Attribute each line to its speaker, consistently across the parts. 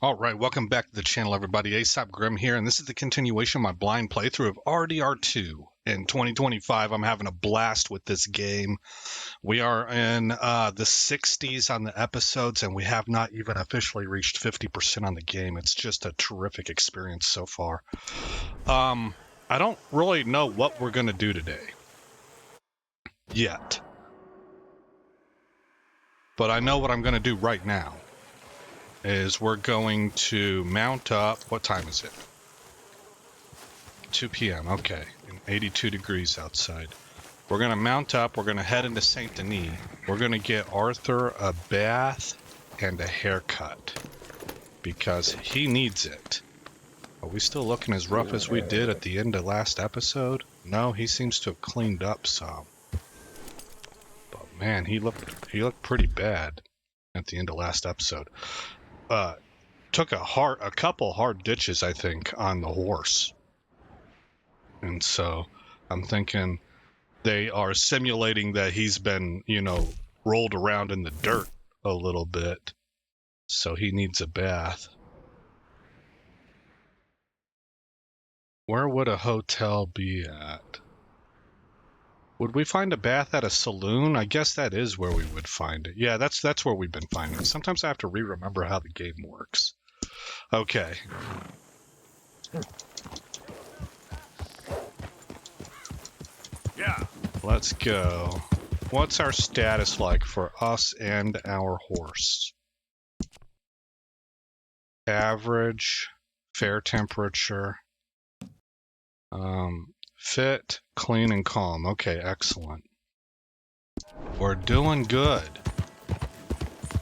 Speaker 1: All right, welcome back to the channel, everybody. Aesop Grim here, and this is the continuation of my blind playthrough of RDR2. In 2025, I'm having a blast with this game. We are in the 60s on the episodes, and we have not even officially reached 50% on the game. It's just a terrific experience so far. I don't really know what we're going to do today yet, but I know what I'm going to do right now. Is we're going to mount up. What time is it? 2 p.m. Okay, and 82 degrees outside. We're going to mount up. We're going to head into Saint Denis. We're going to get Arthur a bath and a haircut because he needs it. Are we still looking as rough as we did at the end of last episode? No, he seems to have cleaned up some. But man, he looked pretty bad at the end of last episode. Took a couple hard ditches, I think, on the horse. And so I'm thinking they are simulating that he's been, rolled around in the dirt a little bit. So he needs a bath. Where would a hotel be at? Would we find a bath at a saloon? I guess that is where we would find it. Yeah, that's where we've been finding it. Sometimes I have to remember how the game works. Okay.
Speaker 2: Yeah.
Speaker 1: Let's go. What's our status like for us and our horse? Average, fair temperature, fit, clean, and calm. Okay, excellent. We're doing good.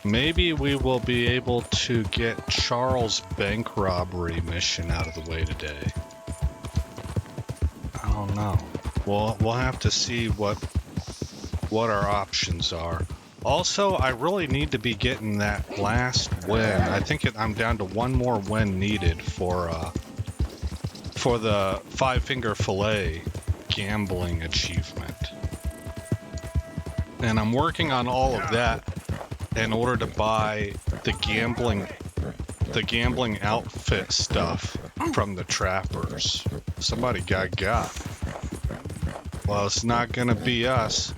Speaker 1: Maybe we will be able to get Charles' bank robbery mission out of the way today. I don't know. We'll have to see what our options are. Also, I really need to be getting that last win. I think I'm down to one more win needed for the 5-finger fillet gambling achievement. And I'm working on all of that in order to buy the gambling outfit stuff from the trappers. Somebody got. Well, it's not gonna be us.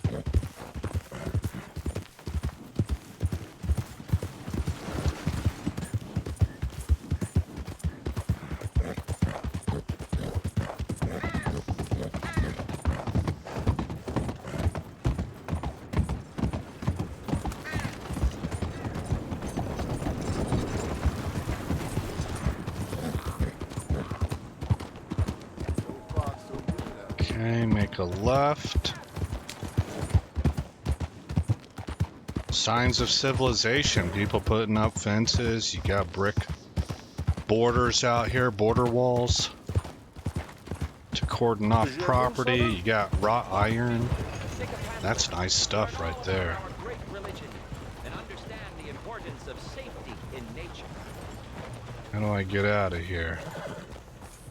Speaker 1: Okay, make a left. Signs of civilization. People putting up fences. You got brick borders out here, border walls to cordon off property. You got wrought iron. That's nice stuff right there. How do I get out of here?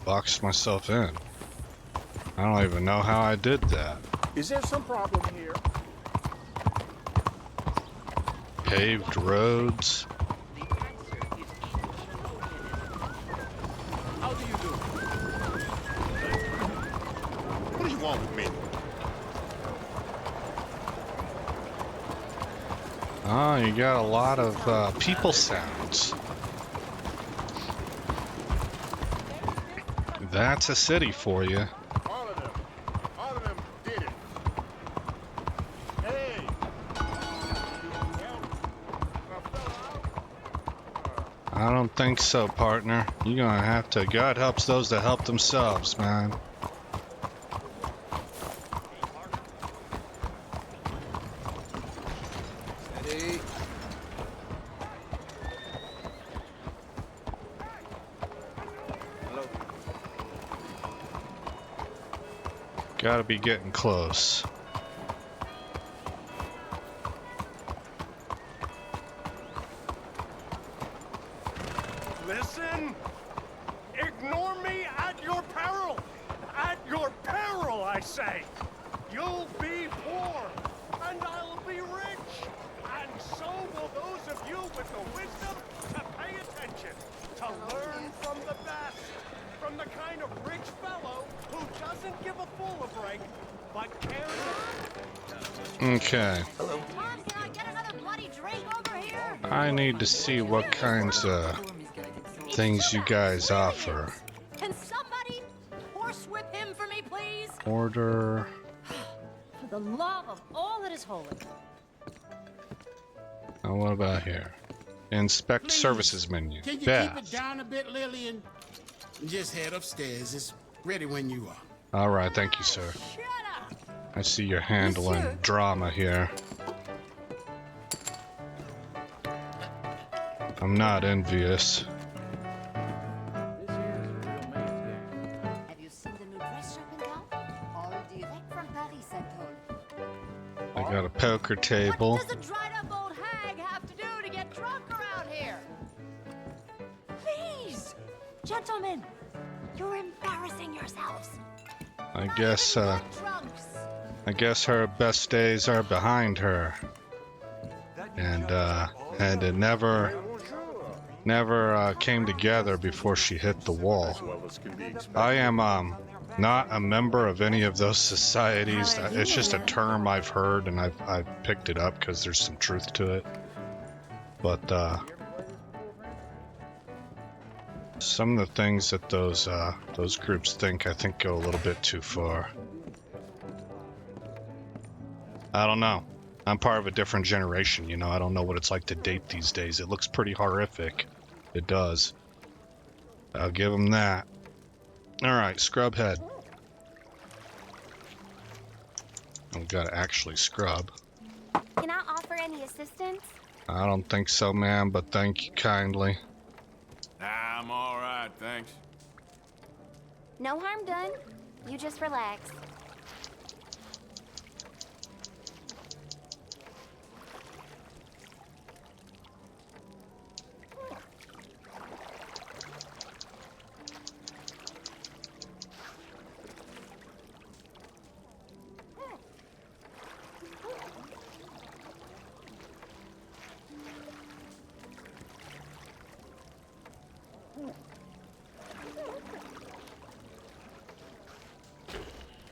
Speaker 1: Boxed myself in. I don't even know how I did that.
Speaker 2: Is there some problem here?
Speaker 1: Paved roads.
Speaker 2: How do you do? What do you want with me?
Speaker 1: Oh, you got a lot of people sounds. That's a city for you.
Speaker 2: All of them did it. Hey!
Speaker 1: I don't think so, partner. You're gonna have to. God helps those that help themselves, man.
Speaker 2: Steady. Hello.
Speaker 1: Gotta be getting close.
Speaker 2: Listen! Ignore me at your peril! At your peril, I say! You'll be poor, and I'll be rich! And so will those of you with the wisdom to pay pay attention, to learn from the best, from the kind of rich fellow who doesn't give a fool a break, but cares.
Speaker 1: Okay.
Speaker 3: Tom, can I get another bloody drink over here?
Speaker 1: I need to see what kinds of things you guys offer.
Speaker 3: Can somebody horsewhip him for me, please?
Speaker 1: Order.
Speaker 3: For the love of all that is holy.
Speaker 1: Oh, what about here? Inspect
Speaker 4: Please,
Speaker 1: services menu.
Speaker 4: Can you
Speaker 1: Bath.
Speaker 4: keep it down a bit, Lillian? Just head upstairs. It's ready when you are.
Speaker 1: All right, thank you, sir.
Speaker 3: Shut up!
Speaker 1: I see you're handling
Speaker 3: Monsieur.
Speaker 1: drama here. I'm not envious.
Speaker 3: Have you seen the new dress shop in town? All direct from Paris, I'm told.
Speaker 1: I got a poker table.
Speaker 3: What does a dried up old hag have to do to get drunk around here? Please! Gentlemen, you're embarrassing yourselves.
Speaker 1: I guess,
Speaker 3: Drunks.
Speaker 1: I guess her best days are behind her. And it never came together before she hit the wall. I am, not a member of any of those societies. It's just a term I've heard, and I've picked it up because there's some truth to it. But, some of the things that those groups think, I think go a little bit too far. I don't know. I'm part of a different generation, you know. I don't know what it's like to date these days. It looks pretty horrific. It does. I'll give them that. Alright, scrub head. I've got to actually scrub.
Speaker 5: Can I offer any assistance?
Speaker 1: I don't think so, ma'am, but thank you kindly.
Speaker 6: I'm all right, thanks.
Speaker 5: No harm done. You just relax.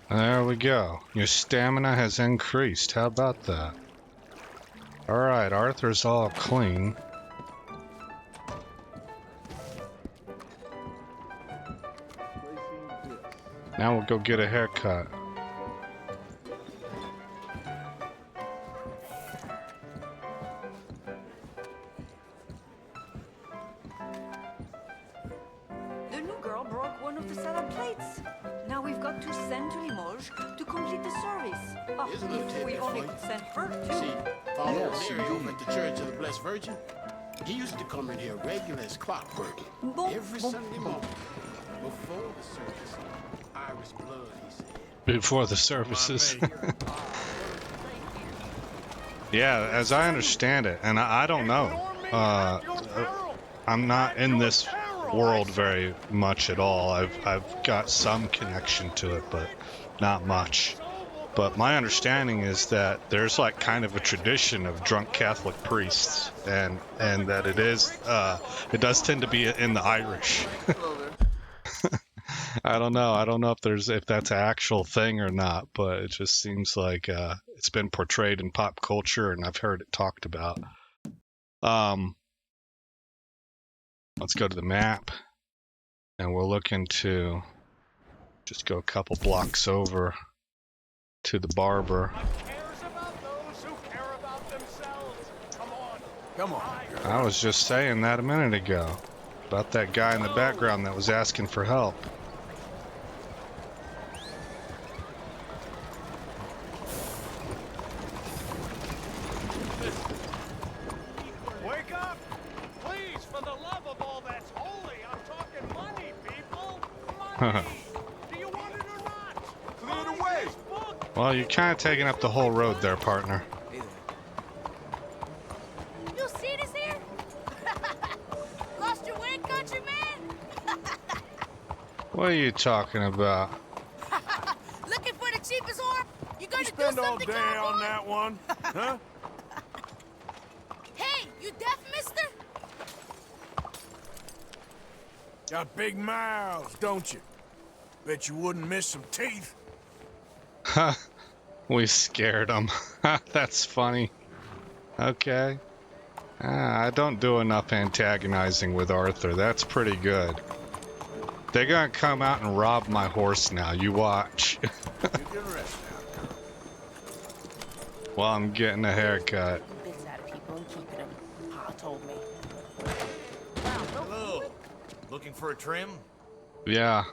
Speaker 1: There we go. Your stamina has increased. How about that? Alright, Arthur's all clean. Now we'll go get a haircut.
Speaker 7: The new girl broke one of the salad plates. Now we've got to send to Limoges to complete the service. Oh,
Speaker 4: Here's a little
Speaker 7: if
Speaker 4: tidbit
Speaker 7: we
Speaker 4: for
Speaker 7: only
Speaker 4: you.
Speaker 7: could send her
Speaker 4: See,
Speaker 7: too.
Speaker 4: Father
Speaker 8: Yes,
Speaker 4: Mary over
Speaker 8: indeed.
Speaker 4: at the Church of the Blessed Virgin, he used to come in here regular as clockwork.
Speaker 7: Bon,
Speaker 4: Every
Speaker 7: bon,
Speaker 4: Sunday
Speaker 7: bon.
Speaker 4: morning. Before the service. Irish blood, he said.
Speaker 1: Before the services. Yeah, as I understand it, and I don't know. I'm not in this world very much at all. I've got some connection to it, but not much. But my understanding is that there's like kind of a tradition of drunk Catholic priests, and that it it does tend to be in the Irish. I don't know if that's an actual thing or not, but it just seems like it's been portrayed in pop culture, and I've heard it talked about. Let's go to the map, and we're looking to just go a couple blocks over to the barber.
Speaker 2: Cares about those who care about themselves. Come on.
Speaker 6: Come on.
Speaker 1: I was just saying that a minute ago about that guy in the background that was asking for help.
Speaker 2: Wake up! Please, for the love of all that's holy, I'm talking money, people! Money! Do you want it or not?
Speaker 6: Clear the way.
Speaker 2: This book!
Speaker 1: Well, you're kind of taking up the whole road there, partner.
Speaker 3: You see this here? Lost your wind, countryman?
Speaker 1: What are you talking about?
Speaker 3: Looking for the cheapest whore? You gonna do
Speaker 6: Spend all
Speaker 3: something,
Speaker 6: day
Speaker 3: cowboy?
Speaker 6: on that one, huh?
Speaker 3: Hey, you deaf, mister?
Speaker 6: Got big mouths, don't you? Bet you wouldn't miss some teeth.
Speaker 1: Ha! We scared them. That's funny. Okay. I don't do enough antagonizing with Arthur. That's pretty good. They're gonna come out and rob my horse now. You watch.
Speaker 6: You can rest now, girl.
Speaker 1: While I'm getting a haircut.
Speaker 8: Bits out of people and keeping them. Pa told me.
Speaker 9: Hello. Looking for a trim?
Speaker 1: Yeah.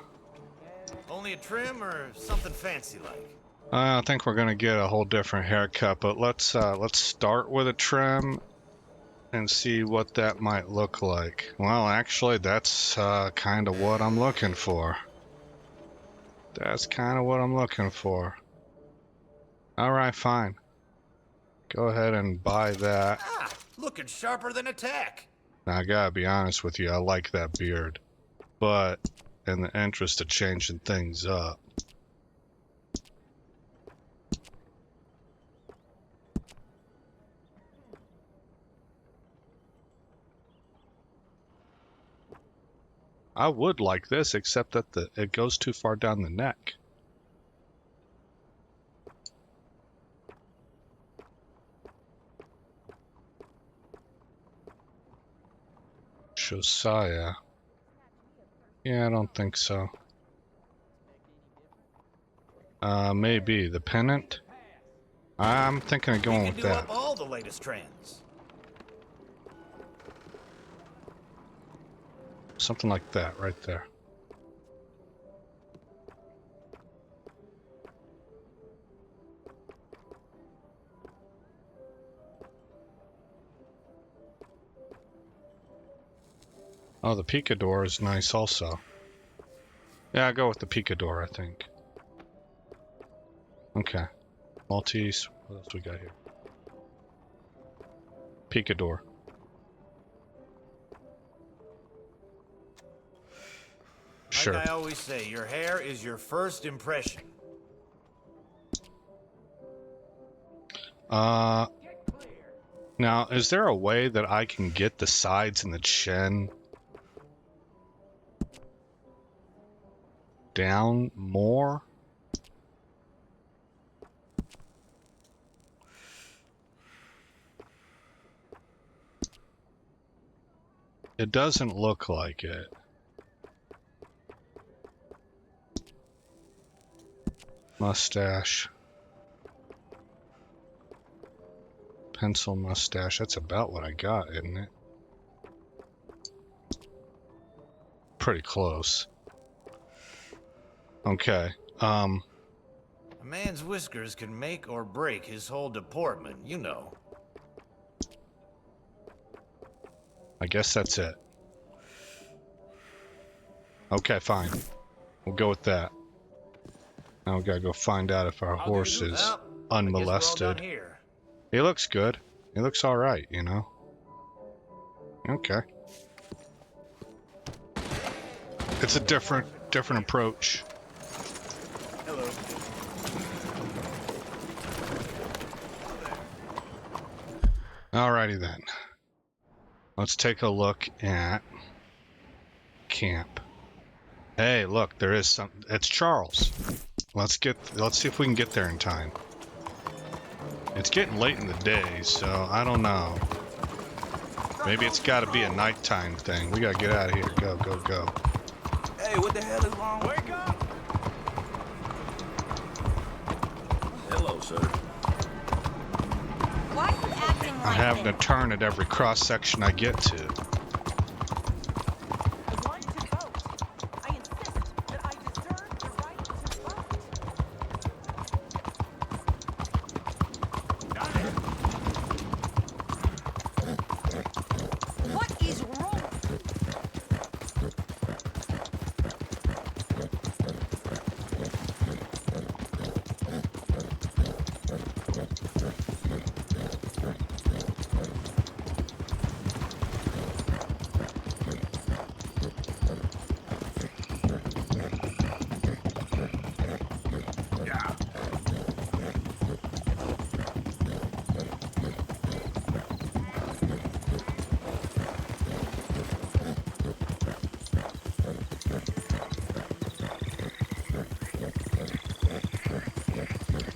Speaker 9: Only a trim or something fancy like?
Speaker 1: I think we're gonna get a whole different haircut, but let's start with a trim and see what that might look like. Well, actually, that's kind of what I'm looking for. That's kind of what I'm looking for. All right, fine. Go ahead and buy that.
Speaker 9: Ah, looking sharper than a tack.
Speaker 1: Now, I gotta be honest with you, I like that beard. But in the interest of changing things up, I would like this, except that it goes too far down the neck. Josiah. Yeah, I don't think so. Maybe the pennant. I'm thinking of going with
Speaker 9: You can do
Speaker 1: that.
Speaker 9: up all the latest trends.
Speaker 1: Something like that, right there. Oh, the picador is nice also. Yeah, I'll go with the picador, I think. Okay. Maltese. What else we got here? Picador. Sure.
Speaker 9: Like I always say, your hair is your first impression.
Speaker 1: Now, is there a way that I can get the sides and the chin down more? It doesn't look like it. Mustache. Pencil mustache. That's about what I got, isn't it? Pretty close. Okay.
Speaker 9: A man's whiskers can make or break his whole deportment, you know.
Speaker 1: I guess that's it. Okay, fine. We'll go with that. Now we gotta go find out if our horse is
Speaker 9: Well, I guess we're all
Speaker 1: unmolested.
Speaker 9: done here.
Speaker 1: He looks good. He looks alright, you know? Okay. It's a different approach.
Speaker 9: Hello.
Speaker 1: Alrighty then. Let's take a look at camp. Hey, look, there is some. It's Charles. Let's see if we can get there in time. It's getting late in the day, so I don't know. Maybe it's got to be a nighttime thing. We gotta get out of here. Go, go, go.
Speaker 10: Hey, what the hell is wrong?
Speaker 2: Wake up!
Speaker 10: Hello, sir.
Speaker 5: Why are you acting
Speaker 1: I'm
Speaker 5: like
Speaker 1: having to
Speaker 5: this?
Speaker 1: turn at every cross section I get to.
Speaker 8: I want to vote. I insist that I deserve the right to vote.
Speaker 3: What is wrong?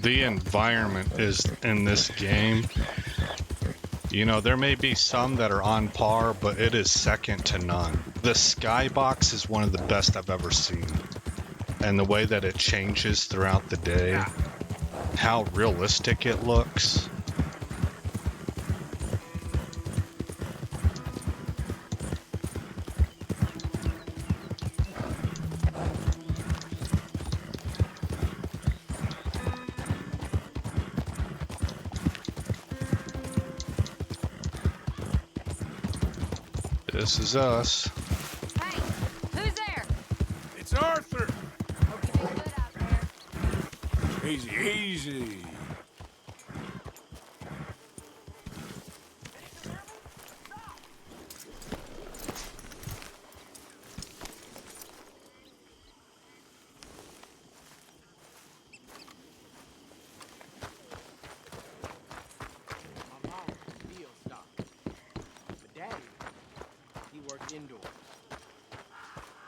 Speaker 1: The environment is in this game. You know, there may be some that are on par, but it is second to none. The skybox is one of the best I've ever seen. And the way that it changes throughout the day, how realistic it looks. This is us.
Speaker 5: Hey, who's there?
Speaker 6: It's Arthur.
Speaker 5: Okay, good out there.
Speaker 6: Easy, easy.
Speaker 2: My mom was a deal stock. But Daddy, he worked indoors.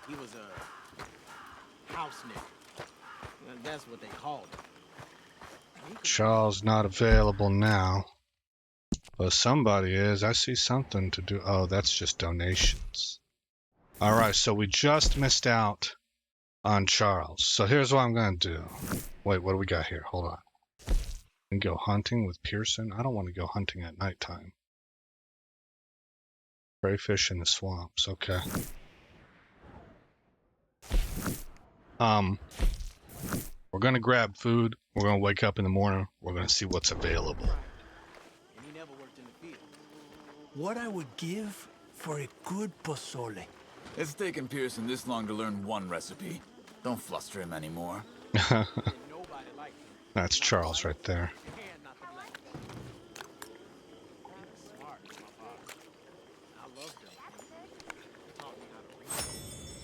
Speaker 2: He was a house nigger. That's what they called him. He could-
Speaker 1: Charles not available now. But somebody is. I see something to do. Oh, that's just donations. All right, so we just missed out on Charles. So here's what I'm going to do. Wait, what do we got here? Hold on. And go hunting with Pearson. I don't want to go hunting at nighttime. Crayfish in the swamps. Okay. We're going to grab food. We're going to wake up in the morning. We're going to see what's available.
Speaker 2: And he never worked in the field.
Speaker 6: What I would give for a good pozole.
Speaker 10: It's taken Pearson this long to learn one recipe. Don't fluster him anymore.
Speaker 2: Nobody liked him.
Speaker 1: That's Charles right there.
Speaker 2: And not the black one. He was smart, my father. I loved him. He taught me how to read.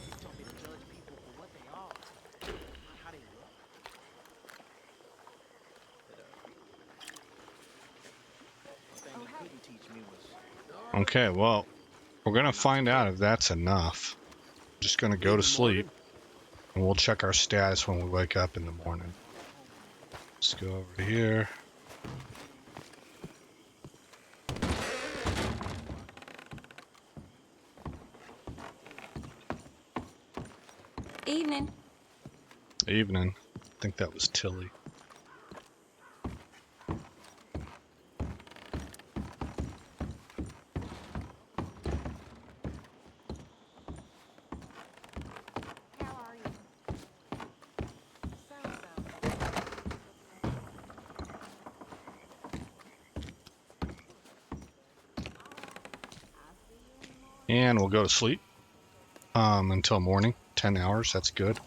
Speaker 2: He taught me to judge people for what they are, not how they look. But, one thing he couldn't teach me was
Speaker 1: Okay, well, we're going to find out if that's enough. Just going to go to sleep, and we'll check our status when we wake up in the morning. Let's go over here.
Speaker 7: Evening.
Speaker 1: Evening. I think that was Tilly.
Speaker 5: How are you?
Speaker 1: And we'll go to sleep until morning. 10 hours, that's good.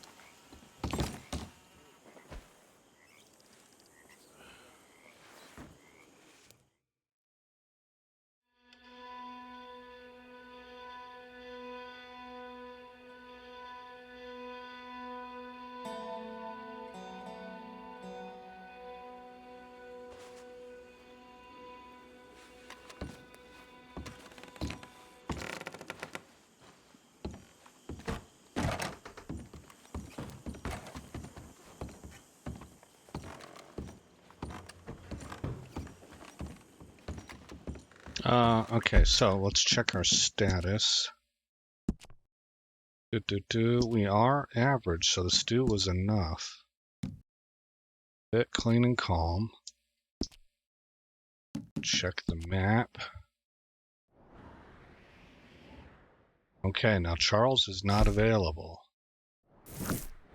Speaker 1: Okay, so let's check our status. We are average, so the stew was enough. Bit clean and calm. Check the map. Okay, now Charles is not available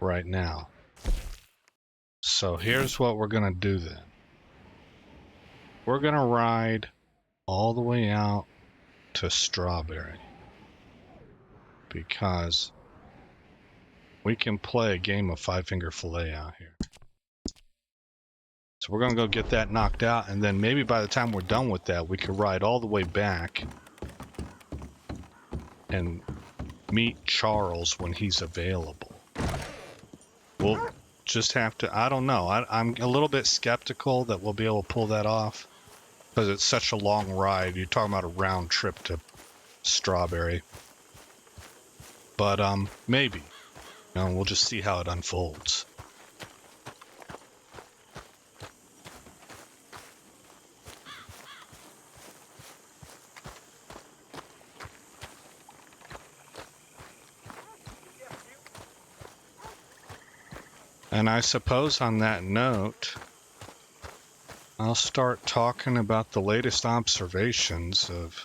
Speaker 1: right now. So here's what we're gonna do then. We're gonna ride all the way out to Strawberry because we can play a game of Five Finger Fillet out here. So we're gonna go get that knocked out, and then maybe by the time we're done with that, we could ride all the way back and meet Charles when he's available. We'll just have to, I don't know, I'm a little bit skeptical that we'll be able to pull that off because it's such a long ride. You're talking about a round trip to Strawberry. But maybe. You know, we'll just see how it unfolds. And I suppose on that note, I'll start talking about the latest observations of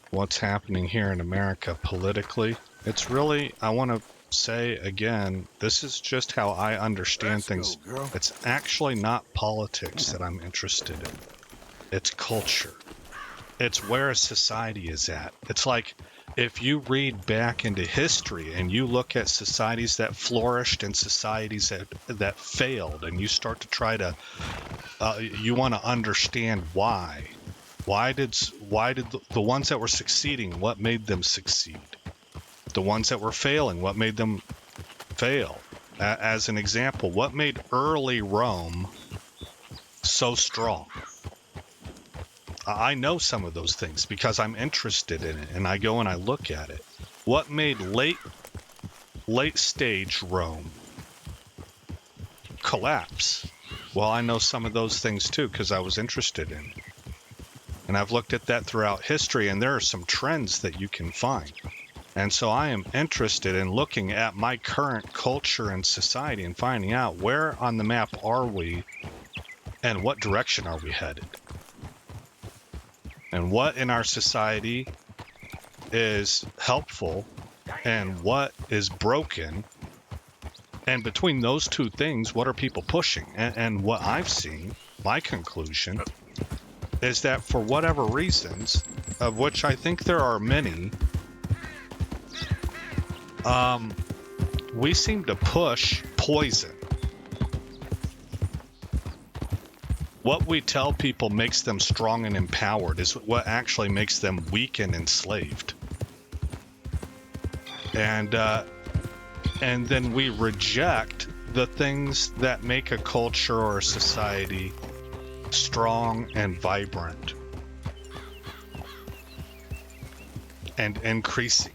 Speaker 1: what's happening here in America politically. It's really, I want to say again, this is just how I understand
Speaker 6: Let's
Speaker 1: things.
Speaker 6: go, girl.
Speaker 1: It's actually not politics that I'm interested in. It's culture. It's where a society is at. It's like if you read back into history and you look at societies that flourished and societies that failed, and you start to try to, you want to understand why. Why did the ones that were succeeding, what made them succeed? The ones that were failing, what made them fail? As an example, what made early Rome so strong? I know some of those things because I'm interested in it, and I go and I look at it. What made late stage Rome collapse? Well, I know some of those things too because I was interested in it. And I've looked at that throughout history, and there are some trends that you can find. And so I am interested in looking at my current culture and society and finding out where on the map are we and what direction are we headed. And what in our society is helpful and what is broken. And between those two things, what are people pushing? And what I've seen, my conclusion, is that for whatever reasons, of which I think there are many, we seem to push poison. What we tell people makes them strong and empowered is what actually makes them weak and enslaved. And then we reject the things that make a culture or a society strong and vibrant and increasing.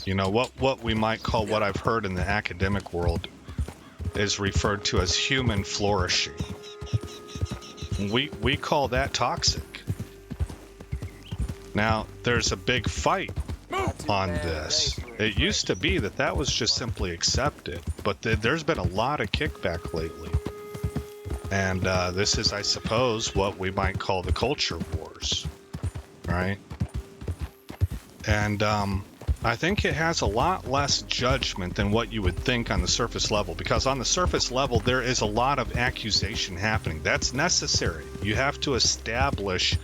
Speaker 1: You know, what we might call, what I've heard in the academic world is referred to as human flourishing. We call that toxic. Now, there's a big fight on this. It used to be that was just simply accepted, but there's been a lot of kickback lately. And this is, I suppose, what we might call the culture wars, right? And I think it has a lot less judgment than what you would think on the surface level, because on the surface level, there is a lot of accusation happening. That's necessary. You have to establish,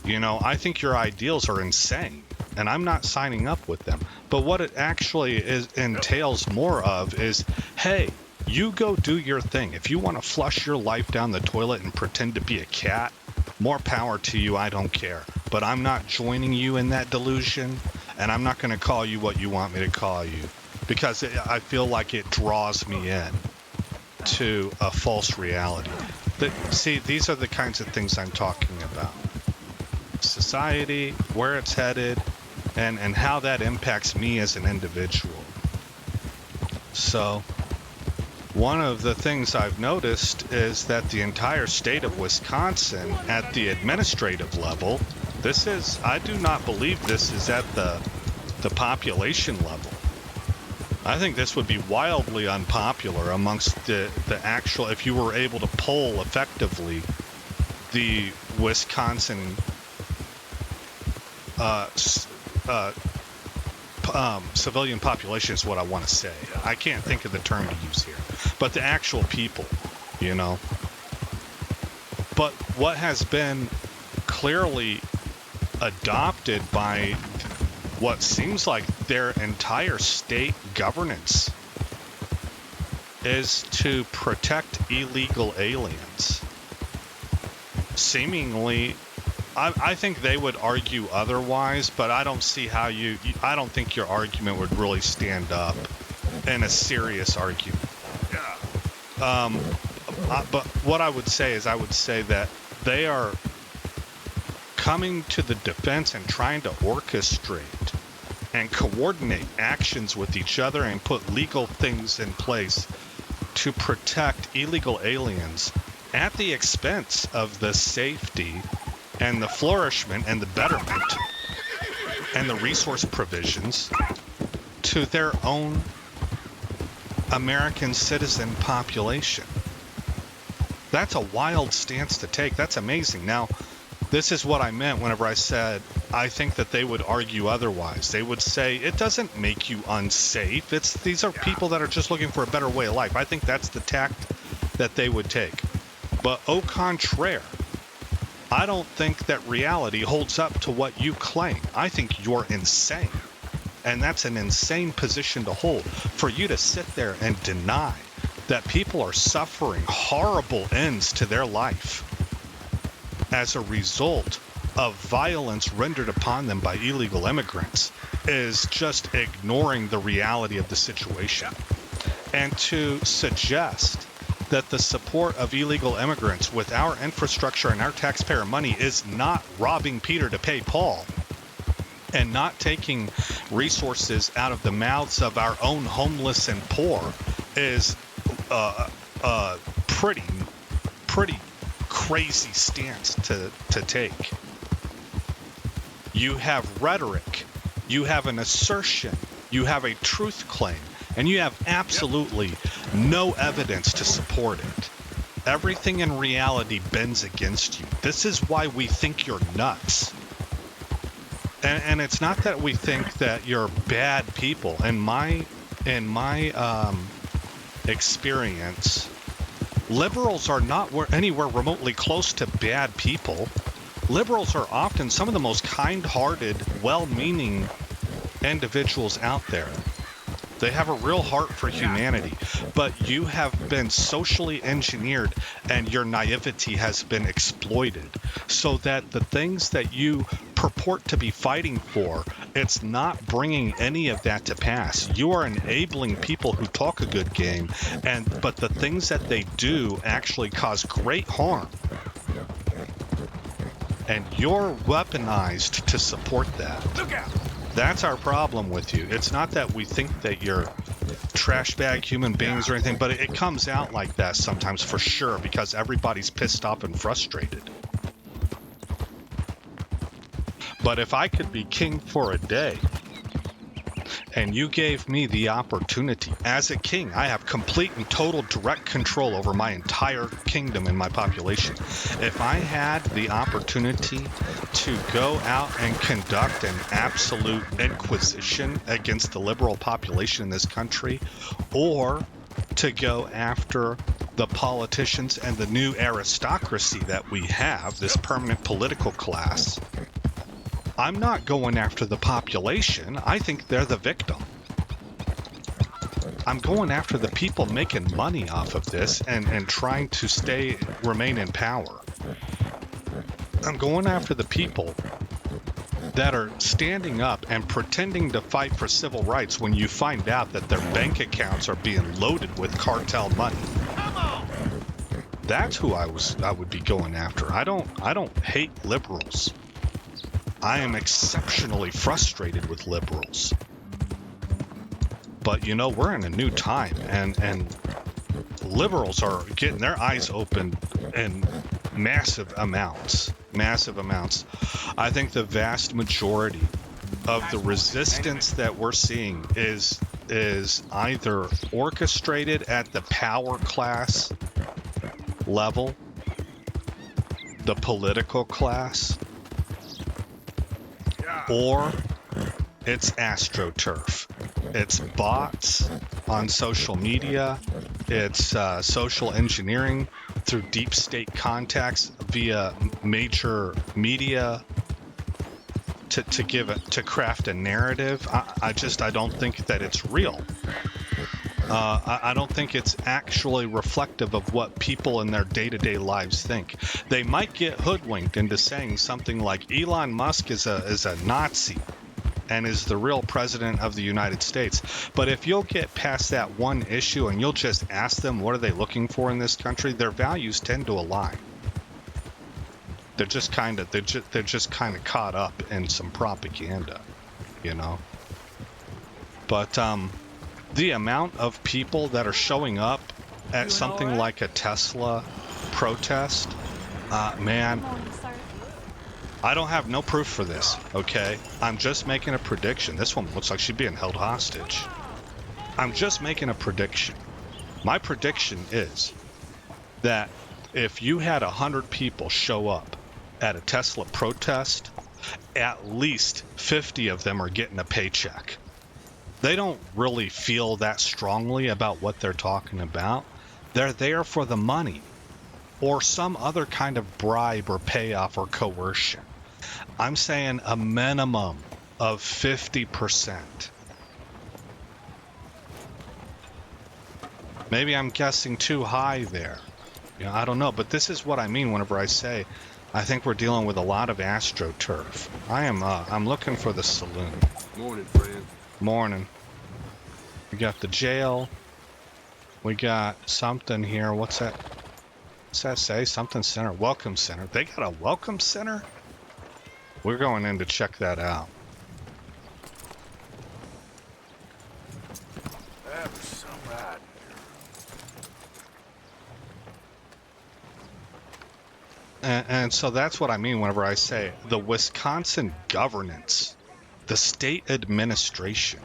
Speaker 1: you know, I think your ideals are insane, and I'm not signing up with them. But what it actually entails more of is, hey, you go do your thing. If you want to flush your life down the toilet and pretend to be a cat, more power to you, I don't care. But I'm not joining you in that delusion, and I'm not going to call you what you want me to call you, because I feel like it draws me in to a false reality. See, these are the kinds of things I'm talking about. Society, where it's headed, and how that impacts me as an individual. So, one of the things I've noticed is that the entire state of Wisconsin, at the administrative level, I do not believe this is at the population level. I think this would be wildly unpopular amongst the actual, if you were able to poll effectively the Wisconsin civilian population is what I want to say. I can't think of the term to use here, but the actual people, you know. But what has been clearly adopted by what seems like their entire state governance is to protect illegal aliens. Seemingly, I think they would argue otherwise, but I don't see how I don't think your argument would really stand up in a serious argument. But what I would say is, I would say that they are coming to the defense and trying to orchestrate and coordinate actions with each other and put legal things in place to protect illegal aliens at the expense of the safety and the flourishment and the betterment and the resource provisions to their own American citizen population. That's a wild stance to take. That's amazing. Now, this is what I meant whenever I said I think that they would argue otherwise. They would say it doesn't make you unsafe. These are people that are just looking for a better way of life. I think that's the tact that they would take. But au contraire, I don't think that reality holds up to what you claim. I think you're insane. And that's an insane position to hold. For you to sit there and deny that people are suffering horrible ends to their life as a result of violence rendered upon them by illegal immigrants is just ignoring the reality of the situation. And to suggest that the support of illegal immigrants with our infrastructure and our taxpayer money is not robbing Peter to pay Paul and not taking resources out of the mouths of our own homeless and poor is pretty crazy stance to take. You have rhetoric, you have an assertion, you have a truth claim, and you have absolutely no evidence to support it. Everything in reality bends against you. This is why we think you're nuts. And it's not that we think that you're bad people. In my experience, liberals are not anywhere remotely close to bad people. Liberals are often some of the most kind-hearted, well-meaning individuals out there. They have a real heart for humanity, but you have been socially engineered and your naivety has been exploited so that the things that you purport to be fighting for, it's not bringing any of that to pass. You are enabling people who talk a good game, but the things that they do actually cause great harm. And you're weaponized to support that.
Speaker 6: Look out!
Speaker 1: That's our problem with you. It's not that we think that you're trash bag human beings or anything, but it comes out like that sometimes for sure because everybody's pissed off and frustrated. But if I could be king for a day, and you gave me the opportunity, as a king, I have complete and total direct control over my entire kingdom and my population. If I had the opportunity to go out and conduct an absolute inquisition against the liberal population in this country, or to go after the politicians and the new aristocracy that we have, this permanent political class, I'm not going after the population. I think they're the victim. I'm going after the people making money off of this and trying to remain in power. I'm going after the people that are standing up and pretending to fight for civil rights when you find out that their bank accounts are being loaded with cartel money. That's who I would be going after. I don't hate liberals. I am exceptionally frustrated with liberals. But, we're in a new time, and liberals are getting their eyes open in massive amounts. Massive amounts. I think the vast majority of the resistance that we're seeing is either orchestrated at the power class level, the political class, or it's AstroTurf. It's bots on social media. It's social engineering through deep state contacts via major media to craft a narrative. I don't think that it's real. I don't think it's actually reflective of what people in their day-to-day lives think. They might get hoodwinked into saying something like Elon Musk is a Nazi and is the real president of the United States. But if you'll get past that one issue and you'll just ask them what are they looking for in this country, their values tend to align. They're just kind of caught up in some propaganda, But the amount of people that are showing up at something like a Tesla protest, man, I don't have no proof for this, okay? I'm just making a prediction. This one looks like she's being held hostage. I'm just making a prediction. My prediction is that if you had 100 people show up at a Tesla protest, at least 50 of them are getting a paycheck. They don't really feel that strongly about what they're talking about. They're there for the money or some other kind of bribe or payoff or coercion. I'm saying a minimum of 50%. Maybe I'm guessing too high there. You know, I don't know, but this is what I mean whenever I say I think we're dealing with a lot of AstroTurf. I'm looking for the saloon.
Speaker 6: Morning, friend.
Speaker 1: Morning. We got the jail. We got something here. What's that? What's that say? Something center. Welcome center. They got a welcome center? We're going in to check that out.
Speaker 6: That was some ride.
Speaker 1: And so that's what I mean whenever I say the Wisconsin governance, the state administration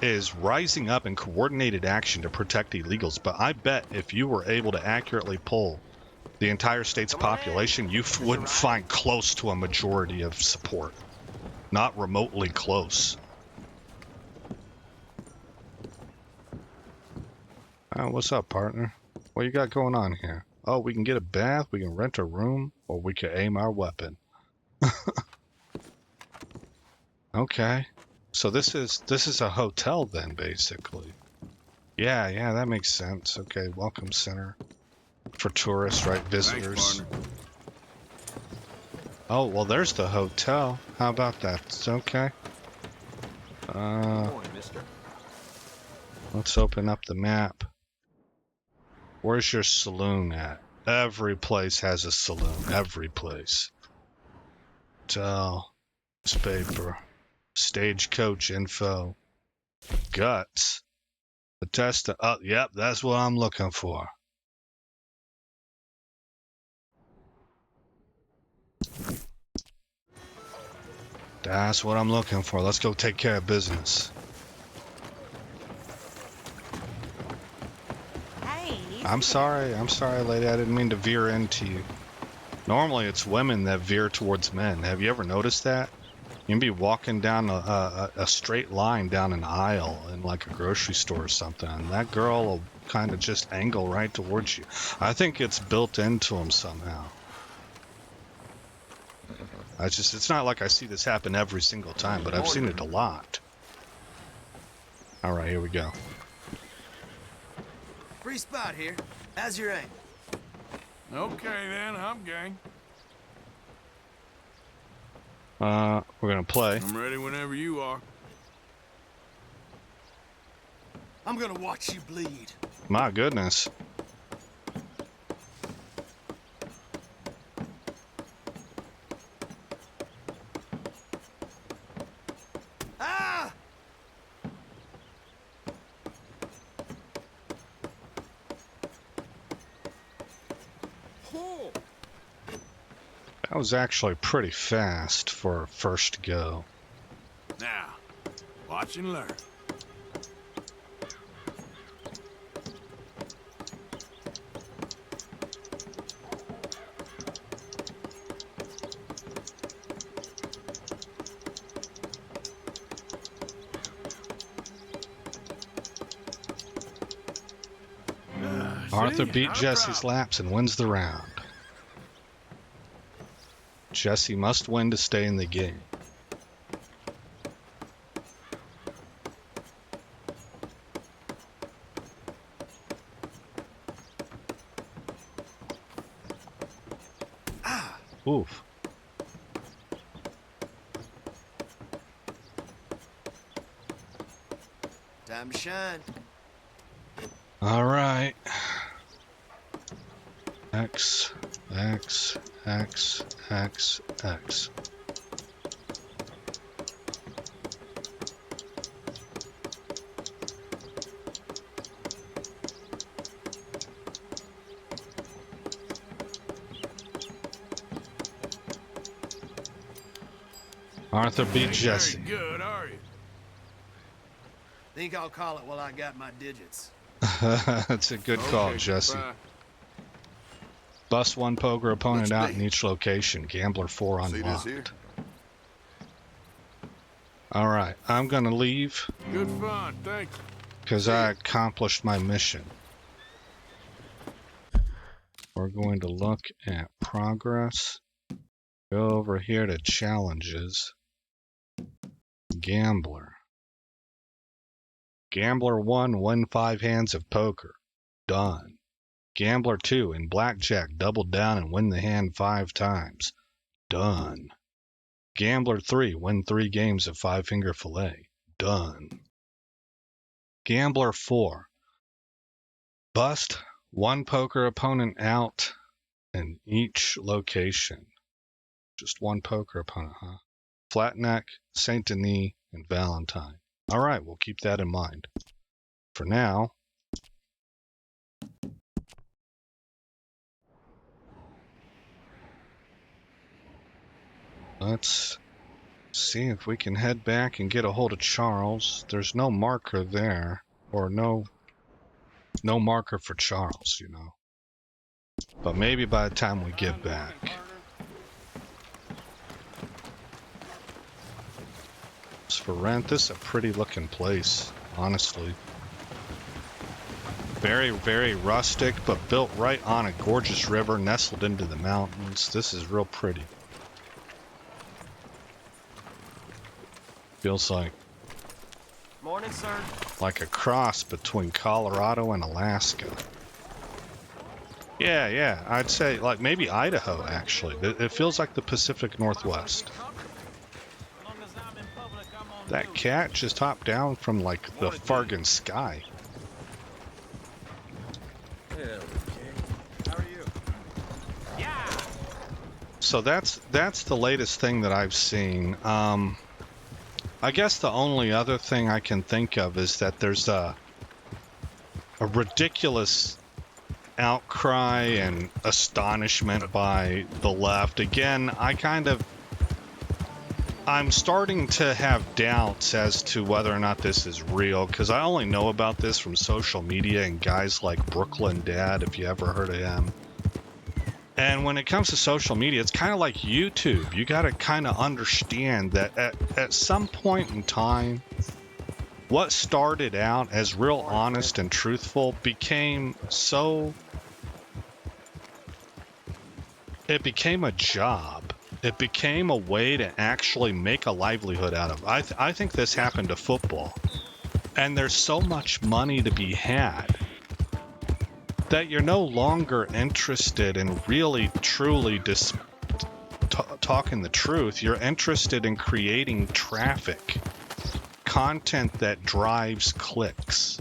Speaker 1: is rising up in coordinated action to protect illegals. But I bet if you were able to accurately poll the entire state's population, you wouldn't find close to a majority of support. Not remotely close. What's up, partner? What you got going on here? Oh, we can get a bath, we can rent a room, or we can aim our weapon. Okay. So this is a hotel then, basically. Yeah, that makes sense. Okay, welcome center for tourists, right? Visitors.
Speaker 6: Thanks,
Speaker 1: Oh, well, there's the hotel. How about that? It's okay.
Speaker 2: Morning, mister.
Speaker 1: Let's open up the map. Where's your saloon at? Every place has a saloon. Every place. Hotel. Newspaper. Stagecoach info. Guts. The test. Oh, yep, that's what I'm looking for. That's what I'm looking for. Let's go take care of business.
Speaker 8: Hey,
Speaker 1: I'm sorry, lady. I didn't mean to veer into you. Normally, it's women that veer towards men. Have you ever noticed that? You can be walking down a straight line down an aisle in like a grocery store or something, and that girl will kind of just angle right towards you. I think it's built into them somehow. It's not like I see this happen every single time, but I've seen it a lot. All right, here we go.
Speaker 11: Free spot here. How's your aim?
Speaker 6: Okay, then. I'm game.
Speaker 1: We're gonna play.
Speaker 6: I'm ready whenever you are.
Speaker 11: I'm gonna watch you bleed.
Speaker 1: My goodness.
Speaker 11: Ah!
Speaker 2: Oh.
Speaker 1: That was actually pretty fast for a first go.
Speaker 6: Now, watch and learn.
Speaker 1: Arthur beat
Speaker 6: not a
Speaker 1: Jesse's
Speaker 6: problem.
Speaker 1: laps and wins the round. Jesse must win to stay in the game. Oof.
Speaker 11: Time to shine.
Speaker 1: All right. X, X, X, X, X. Arthur beat
Speaker 6: Ain't
Speaker 1: Jesse.
Speaker 6: very good, are you?
Speaker 11: Think I'll call it while I got my digits.
Speaker 1: That's a good call, Jesse.
Speaker 6: Bye.
Speaker 1: Bust one poker opponent
Speaker 12: Let's
Speaker 1: out
Speaker 12: be.
Speaker 1: in each location. Gambler 4
Speaker 12: See this here?
Speaker 1: unlocked. All right, I'm gonna leave
Speaker 6: Good fun, thank you.
Speaker 1: because I accomplished my mission. We're going to look at progress. Go over here to challenges. Gambler. Gambler 1, win 5 hands of poker. Done. Gambler 2, in blackjack, double down and win the hand 5 times. Done. Gambler 3, win 3 games of 5-finger fillet. Done. Gambler 4, bust 1 poker opponent out in each location. Just 1 poker opponent, huh? Flatneck, Saint Denis, and Valentine. All right, we'll keep that in mind. For now, let's see if we can head back and get a hold of Charles. There's no marker there, or no marker for Charles, you know. But maybe by the time we get back. As for rent, this is a pretty looking place, honestly. Very, very rustic, but built right on a gorgeous river nestled into the mountains. This is real pretty. Feels like
Speaker 2: Morning, sir.
Speaker 1: like a cross between Colorado and Alaska. Yeah, I'd say like maybe Idaho, actually. It feels like the Pacific Northwest. That cat just hopped down from like the Fargan sky.
Speaker 11: How are you?
Speaker 1: So that's the latest thing that I've seen. I guess the only other thing I can think of is that there's a ridiculous outcry and astonishment by the left. Again, I'm starting to have doubts as to whether or not this is real, because I only know about this from social media and guys like Brooklyn Dad, if you ever heard of him. And when it comes to social media, it's kind of like YouTube. You got to kind of understand that at some point in time, what started out as real honest and truthful became it became a job. It became a way to actually make a livelihood out of. I think this happened to football. And there's so much money to be had that you're no longer interested in really, truly talking the truth. You're interested in creating traffic, content that drives clicks,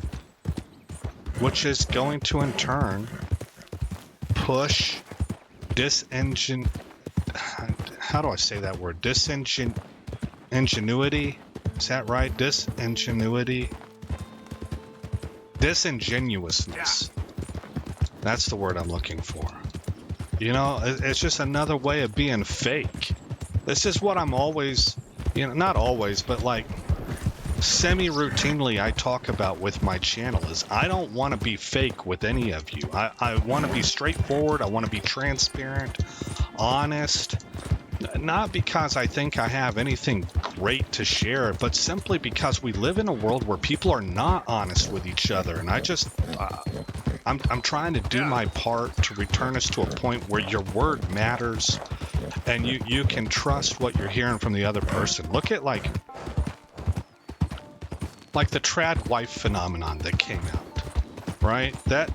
Speaker 1: which is going to in turn push how do I say that word? Disingenuity? Is that right? Disingenuousness. That's the word I'm looking for. You know, it's just another way of being fake. This is what I'm always, you know, not always, but like semi-routinely I talk about with my channel is I don't want to be fake with any of you. I want to be straightforward. I want to be transparent, honest. Not because I think I have anything great to share, but simply because we live in a world where people are not honest with each other. And I just, I'm trying to do my part to return us to a point where your word matters and you can trust what you're hearing from the other person. Look at like the trad wife phenomenon that came out, right? That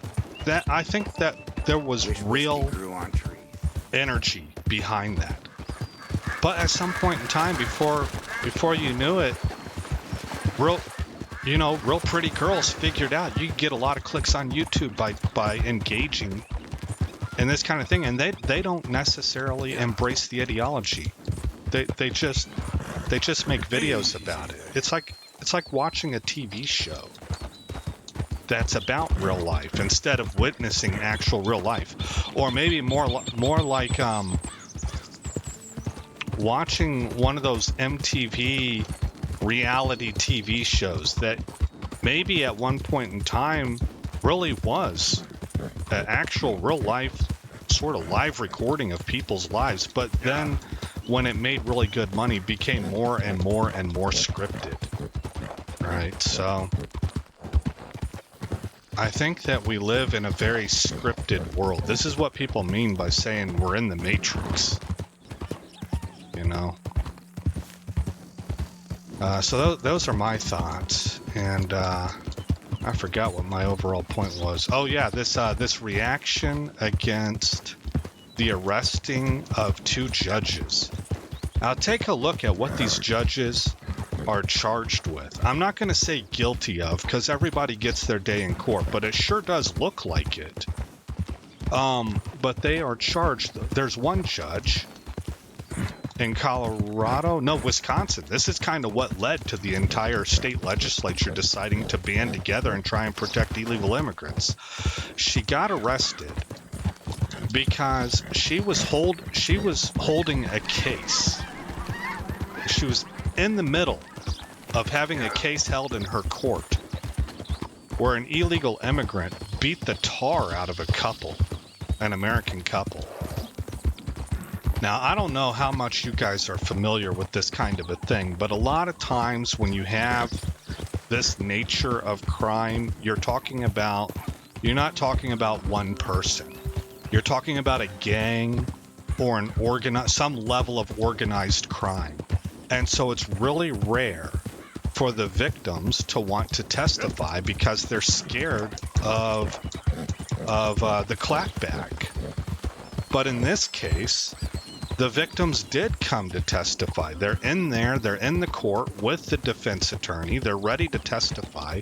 Speaker 1: I think that there was real energy behind that. But at some point in time, before you knew it, real pretty girls figured out you could get a lot of clicks on YouTube by engaging in this kind of thing, and they don't necessarily embrace the ideology. They just make videos about it. It's like watching a TV show that's about real life instead of witnessing actual real life, or maybe more like watching one of those MTV reality TV shows that maybe at one point in time really was an actual real life sort of live recording of people's lives, but then when it made really good money, became more and more and more scripted. Right, so I think that we live in a very scripted world. This is what people mean by saying we're in the Matrix. You know? So those are my thoughts, and I forgot what my overall point was. Oh yeah, this reaction against the arresting of 2 judges. Now take a look at what these judges are charged with. I'm not going to say guilty of, because everybody gets their day in court, but it sure does look like it. But they are charged. There's one judge in Wisconsin. This is kind of what led to the entire state legislature deciding to band together and try and protect illegal immigrants. She got arrested because she was holding a case. She was in the middle of having a case held in her court where an illegal immigrant beat the tar out of a couple, an American couple. Now, I don't know how much you guys are familiar with this kind of a thing, but a lot of times when you have this nature of crime, you're not talking about one person. You're talking about a gang or some level of organized crime. And so it's really rare for the victims to want to testify because they're scared of the clapback. But in this case, the victims did come to testify. They're in there, they're in the court with the defense attorney, they're ready to testify.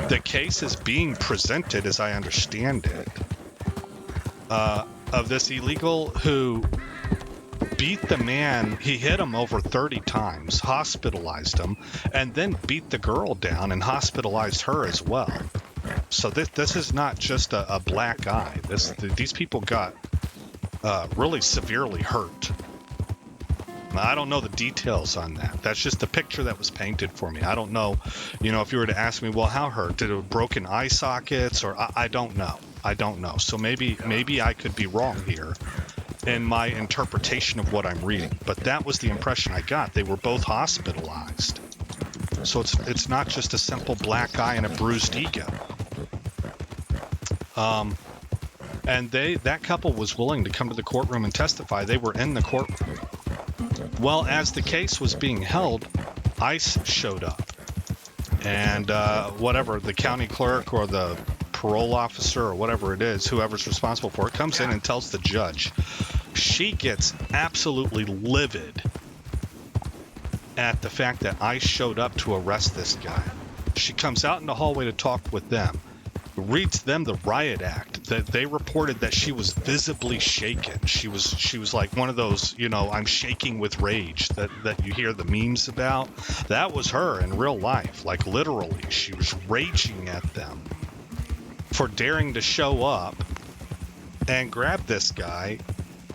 Speaker 1: The case is being presented, as I understand it, of this illegal who beat the man. He hit him over 30 times, hospitalized him, and then beat the girl down and hospitalized her as well. So this is not just a black eye. These people got really severely hurt. I don't know the details on that. That's just the picture that was painted for me. I don't know, if you were to ask me, well, how hurt? Did it have broken eye sockets? Or I don't know. I don't know. So maybe I could be wrong here in my interpretation of what I'm reading. But that was the impression I got. They were both hospitalized. So it's not just a simple black eye and a bruised ego. And that couple was willing to come to the courtroom and testify. They were in the courtroom. Well, as the case was being held, ICE showed up. And the county clerk or the parole officer or whatever it is, whoever's responsible for it, comes in and tells the judge. She gets absolutely livid at the fact that ICE showed up to arrest this guy. She comes out in the hallway to talk with them, reads them the riot act. That they reported that she was visibly shaken. She was like one of those, I'm shaking with rage that you hear the memes about. That was her in real life. Like literally, she was raging at them for daring to show up and grab this guy,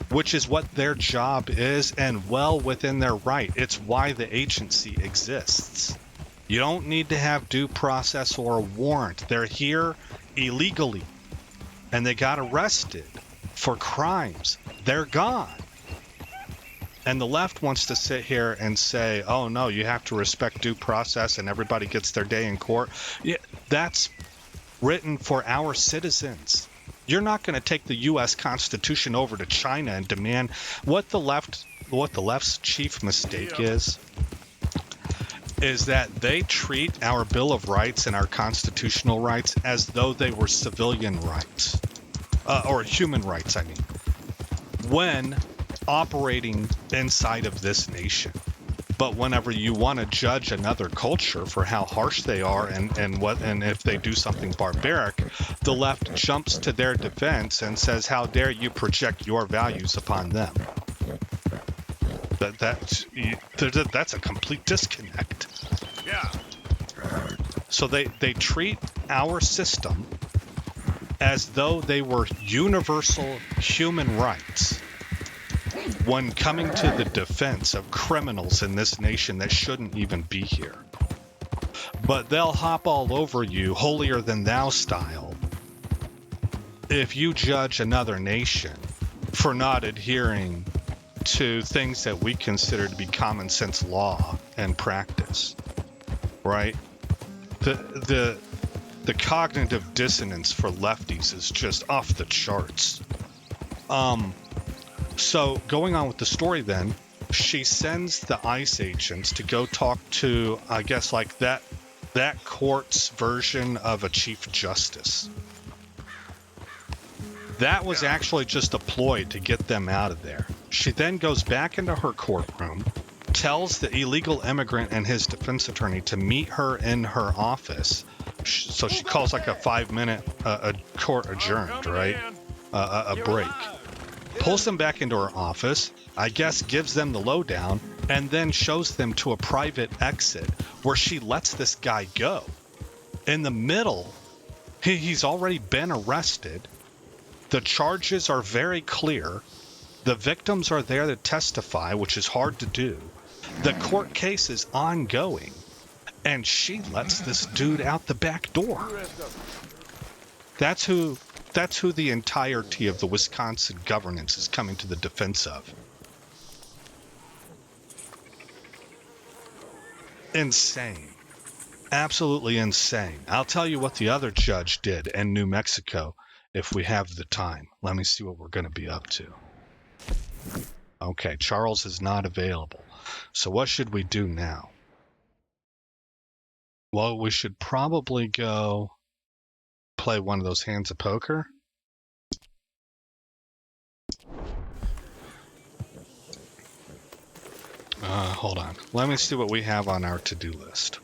Speaker 1: which is what their job is and well within their right. It's why the agency exists. You don't need to have due process or a warrant. They're here illegally, and they got arrested for crimes. They're gone. And the left wants to sit here and say, oh no, you have to respect due process and everybody gets their day in court. Yeah, that's written for our citizens. You're not going to take the U.S. Constitution over to China and demand what the left's chief mistake is that they treat our Bill of Rights and our constitutional rights as though they were civilian rights, or human rights, I mean, when operating inside of this nation. But whenever you want to judge another culture for how harsh they are and if they do something barbaric, the left jumps to their defense and says, how dare you project your values upon them? That's a complete disconnect.
Speaker 6: Yeah.
Speaker 1: So they treat our system as though they were universal human rights when coming to the defense of criminals in this nation that shouldn't even be here. but they'll hop all over you holier than thou style if you judge another nation for not adhering to things that we consider to be common sense law and practice, right? The cognitive dissonance for lefties is just off the charts. So going on with the story then, she sends the ICE agents to go talk to, I guess, like that court's version of a chief justice. That was actually just a ploy to get them out of there. She then goes back into her courtroom, tells the illegal immigrant and his defense attorney to meet her in her office. So she calls like a 5-minute a court adjourned, right? A break. Pulls them back into her office, I guess gives them the lowdown, and then shows them to a private exit where she lets this guy go. In the middle, he's already been arrested. The charges are very clear. The victims are there to testify, which is hard to do. The court case is ongoing, and she lets this dude out the back door. That's who the entirety of the Wisconsin governance is coming to the defense of. Insane. Absolutely insane. I'll tell you what the other judge did in New Mexico if we have the time. Let me see what we're going to be up to. Okay, Charles is not available. So what should we do now? Well, we should probably go play one of those hands of poker. Hold on. Let me see what we have on our to-do list.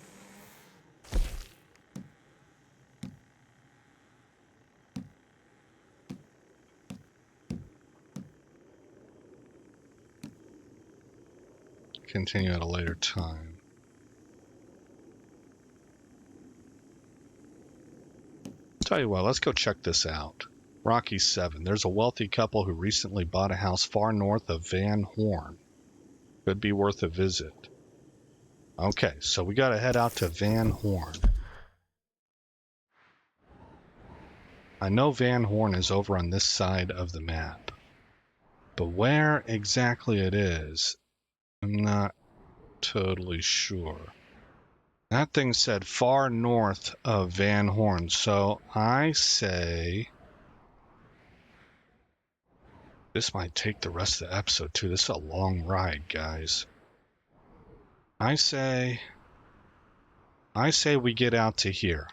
Speaker 1: Continue at a later time. Tell you what, let's go check this out. Rocky 7. There's a wealthy couple who recently bought a house far north of Van Horn. Could be worth a visit. Okay, so we gotta head out to Van Horn. I know Van Horn is over on this side of the map. But where exactly it is, I'm not totally sure. That thing said far north of Van Horn, so I say this might take the rest of the episode too. This is a long ride, guys. I say we get out to here.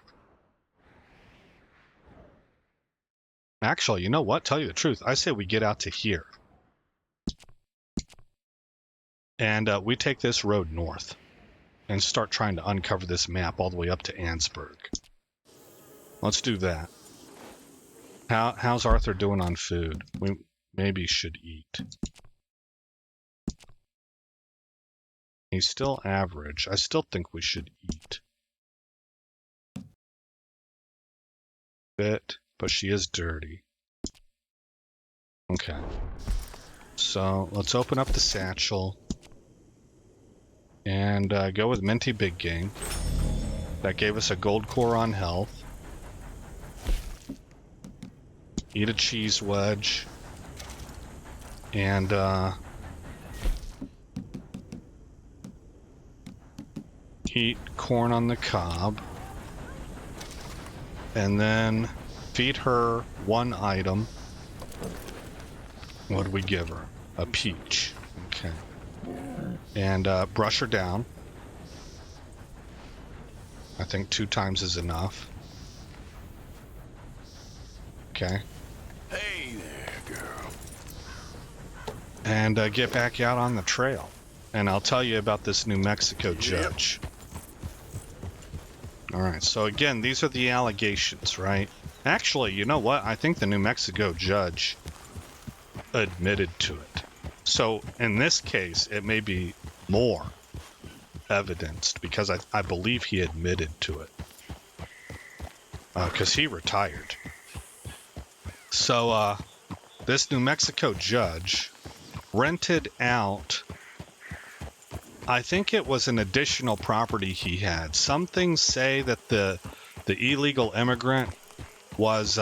Speaker 1: Actually, you know what? Tell you the truth, I say we get out to here. And we take this road north and start trying to uncover this map all the way up to Ansburg. Let's do that. How's Arthur doing on food? We maybe should eat. He's still average. I still think we should eat. Bit, but she is dirty. Okay. So let's open up the satchel. And go with Minty Big Game. That gave us a gold core on health. Eat a cheese wedge. And eat corn on the cob. And then feed her one item. What do we give her? A peach. Okay. And brush her down. I think 2 times is enough. Okay.
Speaker 6: Hey there, girl.
Speaker 1: And get back out on the trail. And I'll tell you about this New Mexico judge. Alright, so again, these are the allegations, right? Actually, you know what? I think the New Mexico judge admitted to it. So in this case, it may be more evidenced because I believe he admitted to it. Because he retired. So this New Mexico judge rented out I think it was an additional property he had. Some things say that the illegal immigrant was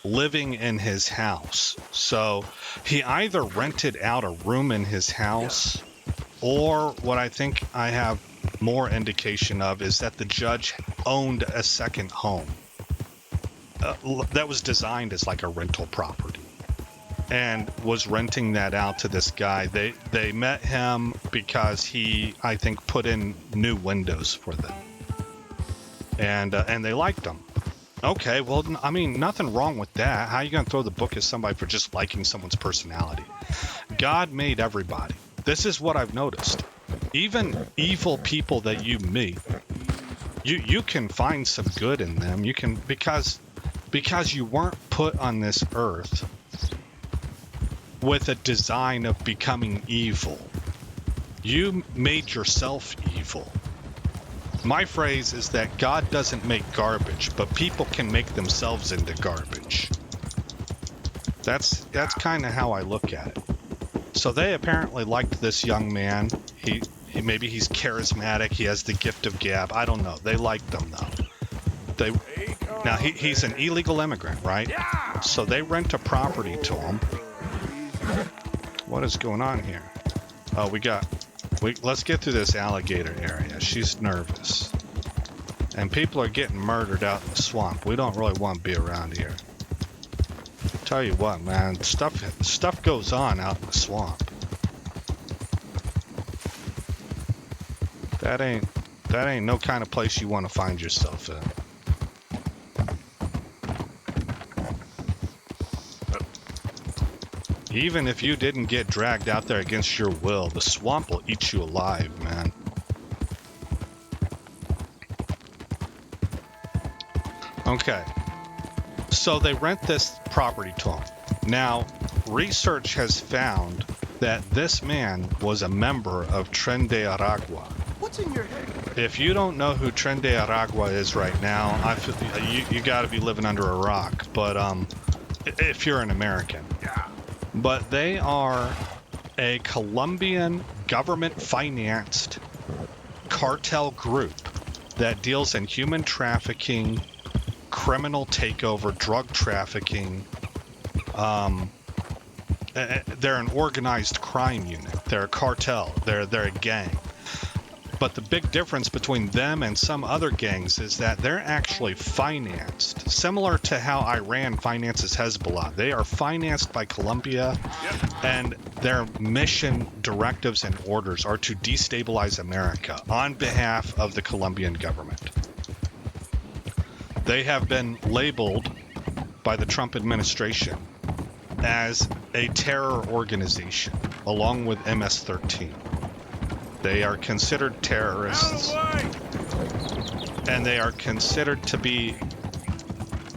Speaker 1: living in his house. So he either rented out a room in his house, or what I think I have more indication of is that the judge owned a second home that was designed as like a rental property, and was renting that out to this guy. They met him because he, I think, put in new windows for them, and they liked him. Okay, well, I mean, nothing wrong with that. How are you going to throw the book at somebody for just liking someone's personality? God made everybody. This is what I've noticed. Even evil people that you meet, you can find some good in them. You can, because you weren't put on this earth with a design of becoming evil. You made yourself evil. My phrase is that God doesn't make garbage, but people can make themselves into garbage. That's kind of how I look at it. So they apparently liked this young man. He maybe he's charismatic. He has the gift of gab. I don't know. They liked him though. Now he's an illegal immigrant, right? So they rent a property to him. What is going on here? Oh, let's get through this alligator area. She's nervous. And people are getting murdered out in the swamp. We don't really want to be around here. Tell you what, man, stuff goes on out in the swamp. That ain't no kind of place you want to find yourself in. Even if you didn't get dragged out there against your will, the swamp will eat you alive, man. Okay. So they rent this property to him. Now, research has found that this man was a member of Tren de Aragua.
Speaker 11: What's in your head?
Speaker 1: If you don't know who Tren de Aragua is right now, I feel you got to be living under a rock. But if you're an American.
Speaker 11: Yeah.
Speaker 1: But they are a Colombian government-financed cartel group that deals in human trafficking, criminal takeover, drug trafficking. They're an organized crime unit. They're a cartel. They're a gang. But the big difference between them and some other gangs is that they're actually financed, similar to how Iran finances Hezbollah. They are financed by Colombia, and their mission directives and orders are to destabilize America on behalf of the Colombian government. They have been labeled by the Trump administration as a terror organization, along with MS-13. They are considered terrorists, and they are considered to be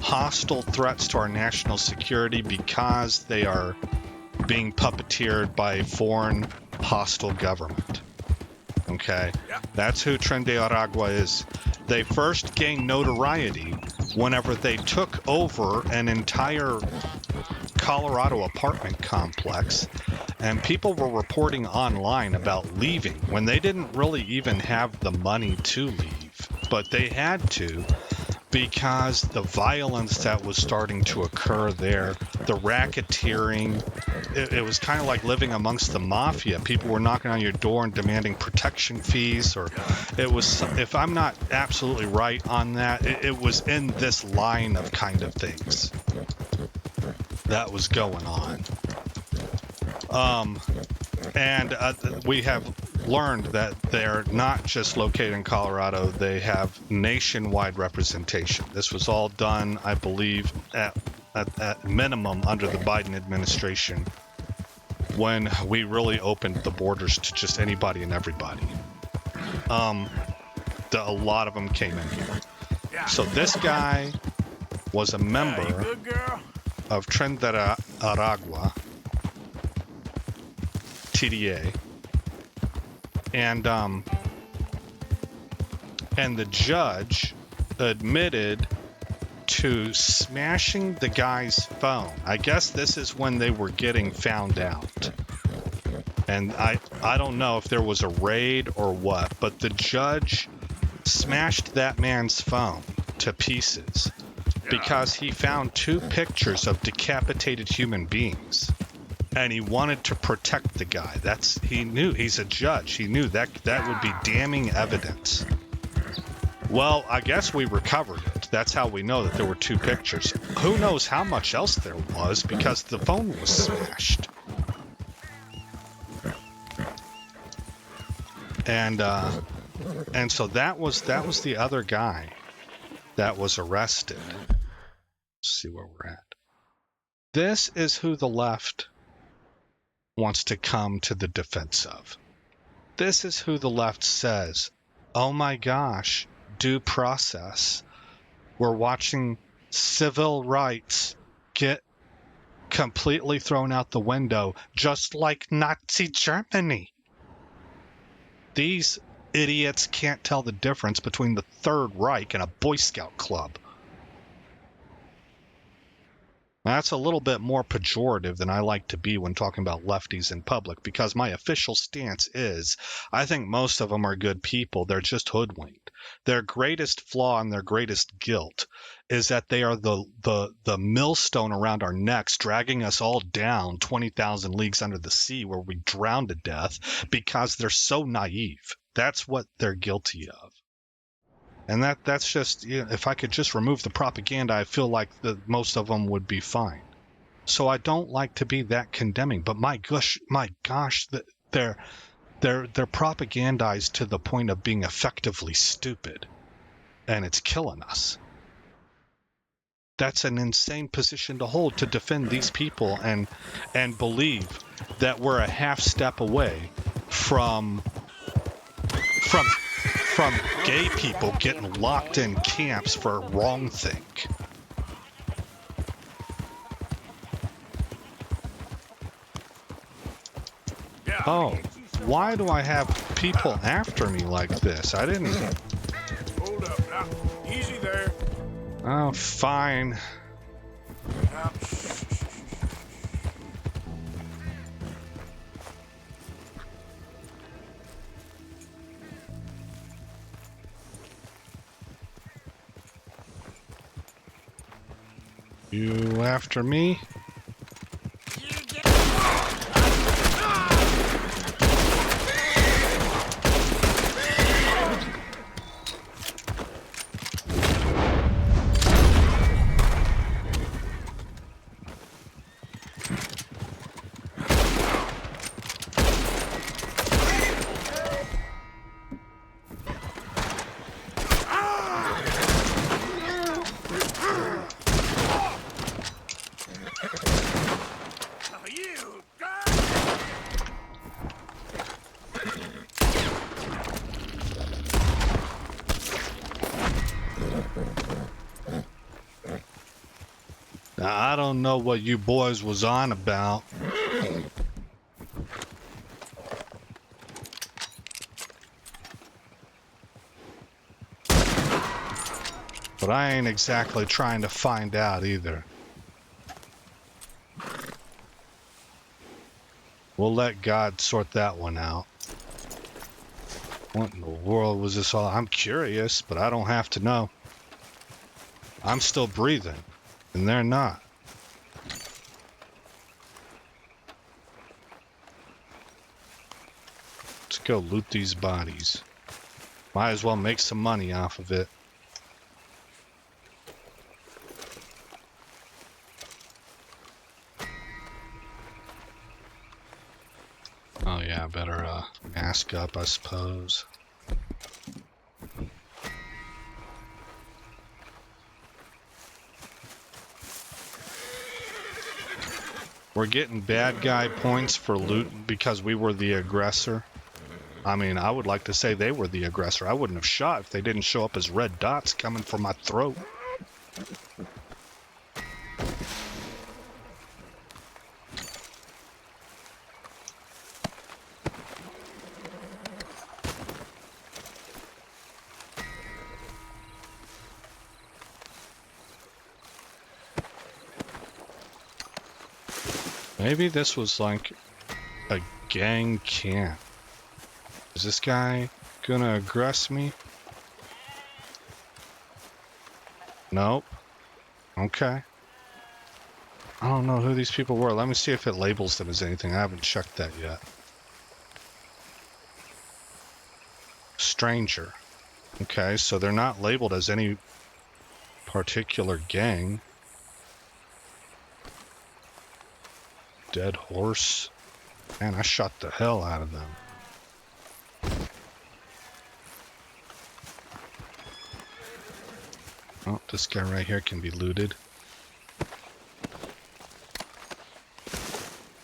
Speaker 1: hostile threats to our national security because they are being puppeteered by a foreign hostile government. Okay? That's who Tren de Aragua is. They first gained notoriety whenever they took over an entire Colorado apartment complex, and people were reporting online about leaving when they didn't really even have the money to leave, but they had to because the violence that was starting to occur there, the racketeering, it was kind of like living amongst the mafia. People were knocking on your door and demanding protection fees, or it was, if I'm not absolutely right on that, it was in this line of kind of things that was going on. And we have learned that they're not just located in Colorado, they have nationwide representation. This was all done, I believe, at minimum under the Biden administration, when we really opened the borders to just anybody and everybody. A lot of them came in here. So this guy was a member of Tren de Aragua, TDA, and the judge admitted to smashing the guy's phone. I guess this is when they were getting found out. And I don't know if there was a raid or what, but the judge smashed that man's phone to pieces because he found 2 pictures of decapitated human beings. And he wanted to protect the guy. He knew, he's a judge. He knew that would be damning evidence. Well, I guess we recovered it. That's how we know that there were 2 pictures. Who knows how much else there was because the phone was smashed. And so that was the other guy that was arrested. Let's see where we're at. This is who the left wants to come to the defense of. This is who the left says, oh my gosh, due process. We're watching civil rights get completely thrown out the window, just like Nazi Germany. These idiots can't tell the difference between the Third Reich and a Boy Scout club. That's a little bit more pejorative than I like to be when talking about lefties in public, because my official stance is, I think most of them are good people. They're just hoodwinked. Their greatest flaw and their greatest guilt is that they are the millstone around our necks, dragging us all down 20,000 leagues under the sea where we drown to death because they're so naive. That's what they're guilty of. And that's just, if I could just remove the propaganda, I feel like most of them would be fine. So I don't like to be that condemning, but my gosh, they're propagandized to the point of being effectively stupid, and it's killing us. That's an insane position to hold, to defend these people and believe that we're a half step away from gay people getting locked in camps for wrongthink. Oh, why do I have people after me like this? I didn't...
Speaker 6: Hold up now. Easy there.
Speaker 1: Oh, fine.
Speaker 6: Now,
Speaker 1: You after me? Now, I don't know what you boys was on about. But I ain't exactly trying to find out either. We'll let God sort that one out. What in the world was this all? I'm curious, but I don't have to know. I'm still breathing, and they're not. Let's go loot these bodies. Might as well make some money off of it. Oh yeah, better mask up, I suppose. We're getting bad guy points for loot because we were the aggressor. I mean, I would like to say they were the aggressor. I wouldn't have shot if they didn't show up as red dots coming for my throat. Maybe this was like Gang camp. Is this guy gonna aggress me? Nope. Okay. I don't know who these people were. Let me see if it labels them as anything. I haven't checked that yet. Stranger. Okay, so they're not labeled as any particular gang. Dead horse. Man, I shot the hell out of them. Oh, this guy right here can be looted.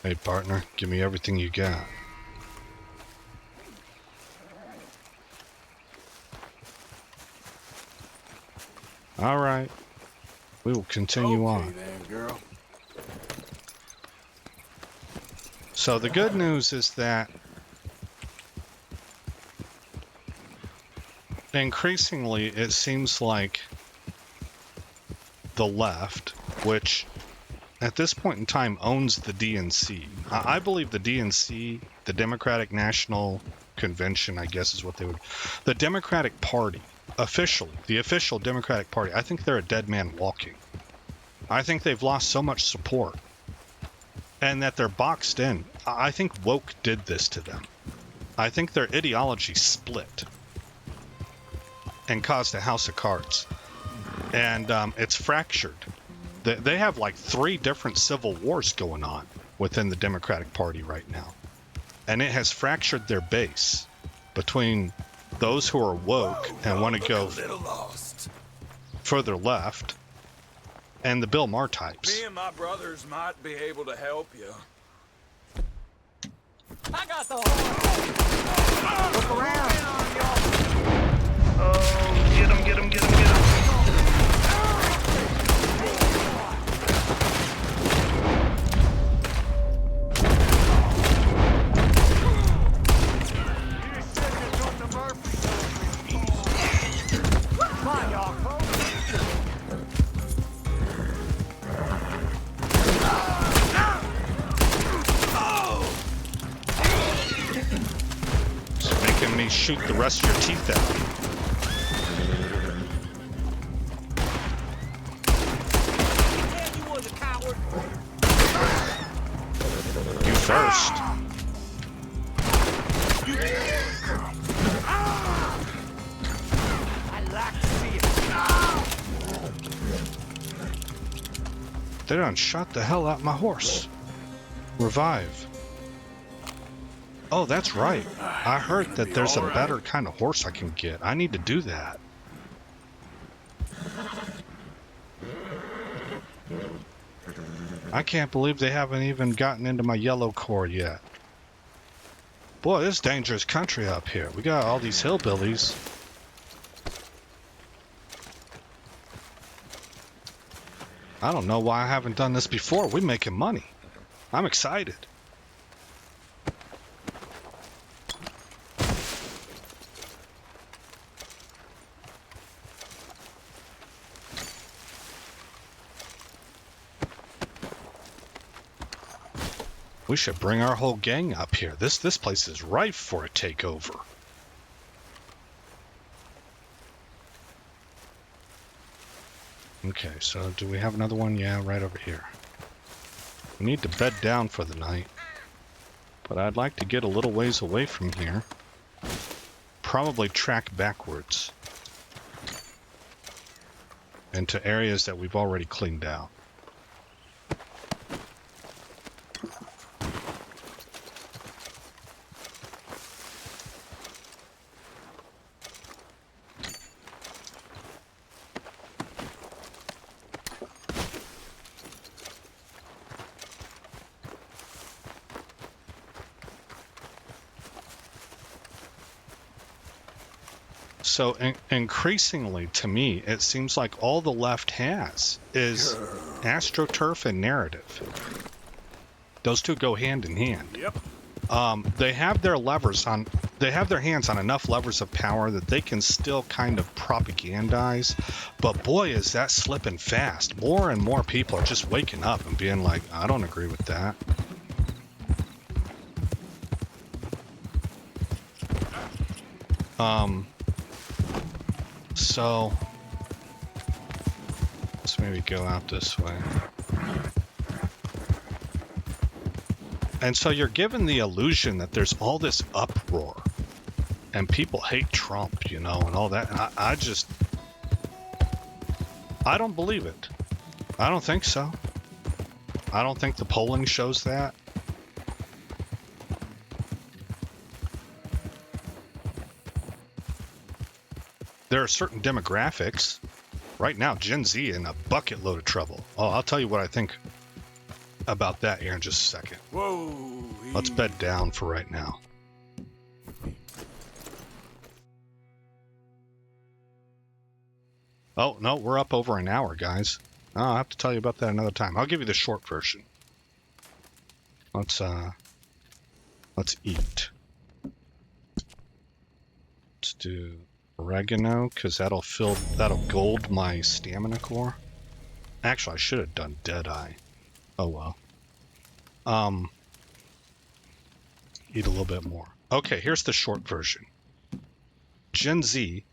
Speaker 1: Hey, partner, give me everything you got. All right. We will continue on.
Speaker 6: Then, girl.
Speaker 1: So the good news is that increasingly it seems like the left, which at this point in time owns the DNC. I believe the DNC, the Democratic National Convention, I guess is what they would... The Democratic Party, officially, the official Democratic Party, I think they're a dead man walking. I think they've lost so much support. And that they're boxed in. I think woke did this to them. I think their ideology split. And caused a house of cards. And it's fractured. They have like 3 different civil wars going on within the Democratic Party right now. And it has fractured their base between those who are woke and want to go further left and the Bill Maher types.
Speaker 6: Me and my brothers might be able to help you.
Speaker 8: I got the
Speaker 6: Look around.
Speaker 1: Oh, get him, get him, get him, get him.
Speaker 8: Come on, y'all.
Speaker 1: It's making me shoot the rest of your teeth out.
Speaker 8: Yeah, you was a coward.
Speaker 1: You first.
Speaker 8: I like to see it.
Speaker 1: They done shot the hell out my horse. Revive. Oh, that's right. I heard that there's a better kind of horse I can get. I need to do that. I can't believe they haven't even gotten into my yellow core yet. Boy, this is dangerous country up here. We got all these hillbillies. I don't know why I haven't done this before. We're making money. I'm excited. We should bring our whole gang up here. This place is ripe for a takeover. Okay, so do we have another one? Yeah, right over here. We need to bed down for the night. But I'd like to get a little ways away from here. Probably track backwards. Into areas that we've already cleaned out. So increasingly, to me, it seems like all the left has is AstroTurf and narrative. Those two go hand in hand.
Speaker 6: Yep.
Speaker 1: They have their levers on. They have their hands on enough levers of power that they can still kind of propagandize. But boy, is that slipping fast. More and more people are just waking up and being like, I don't agree with that. So let's maybe go out this way. And so you're given the illusion that there's all this uproar and people hate Trump, and all that. And I don't believe it. I don't think so. I don't think the polling shows that. There are certain demographics. Right now, Gen Z in a bucket load of trouble. Oh, I'll tell you what I think about that here in just a second.
Speaker 6: Whoa.
Speaker 1: Let's bed down for right now. Oh, no, we're up over an hour, guys. I'll have to tell you about that another time. I'll give you the short version. Let's eat. Let's do oregano, because that'll gold my stamina core. Actually, I should have done Deadeye. Oh well. Eat a little bit more. Okay, here's the short version. Gen Z,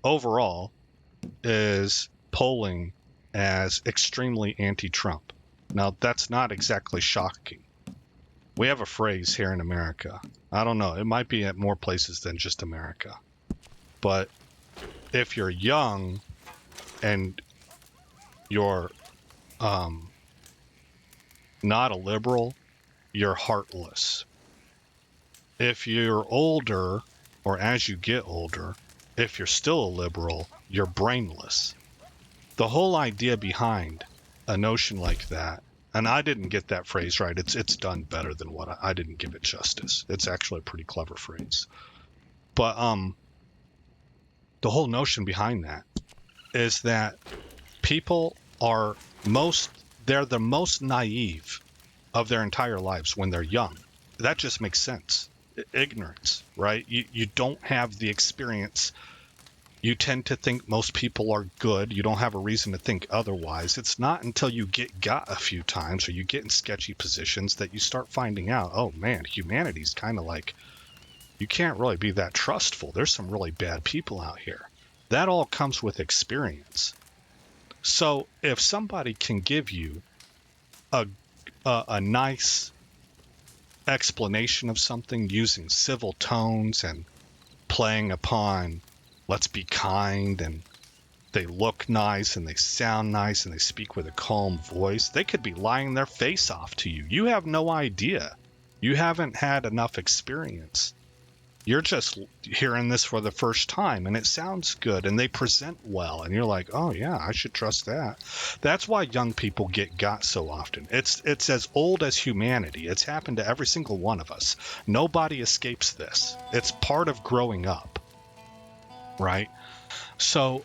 Speaker 1: overall, is polling as extremely anti-Trump. Now, that's not exactly shocking. We have a phrase here in America. I don't know. It might be at more places than just America. But if you're young and you're not a liberal, you're heartless. If you're older, or as you get older, if you're still a liberal, you're brainless. The whole idea behind a notion like that, and I didn't get that phrase right. It's done better than what I didn't give it justice. It's actually a pretty clever phrase. But the whole notion behind that is that people are they're the most naive of their entire lives when they're young. That just makes sense. Ignorance, right? You don't have the experience. You tend to think most people are good. You don't have a reason to think otherwise. It's not until you get got a few times or you get in sketchy positions that you start finding out, oh man, humanity's kind of like, you can't really be that trustful. There's some really bad people out here. That all comes with experience. So if somebody can give you a nice explanation of something using civil tones and playing upon let's be kind, and they look nice and they sound nice and they speak with a calm voice, they could be lying their face off to you. You have no idea. You haven't had enough experience. You're just hearing this for the first time and it sounds good and they present well and you're like, oh yeah, I should trust that. That's why young people get got so often. It's as old as humanity. It's happened to every single one of us. Nobody escapes this. It's part of growing up, right? So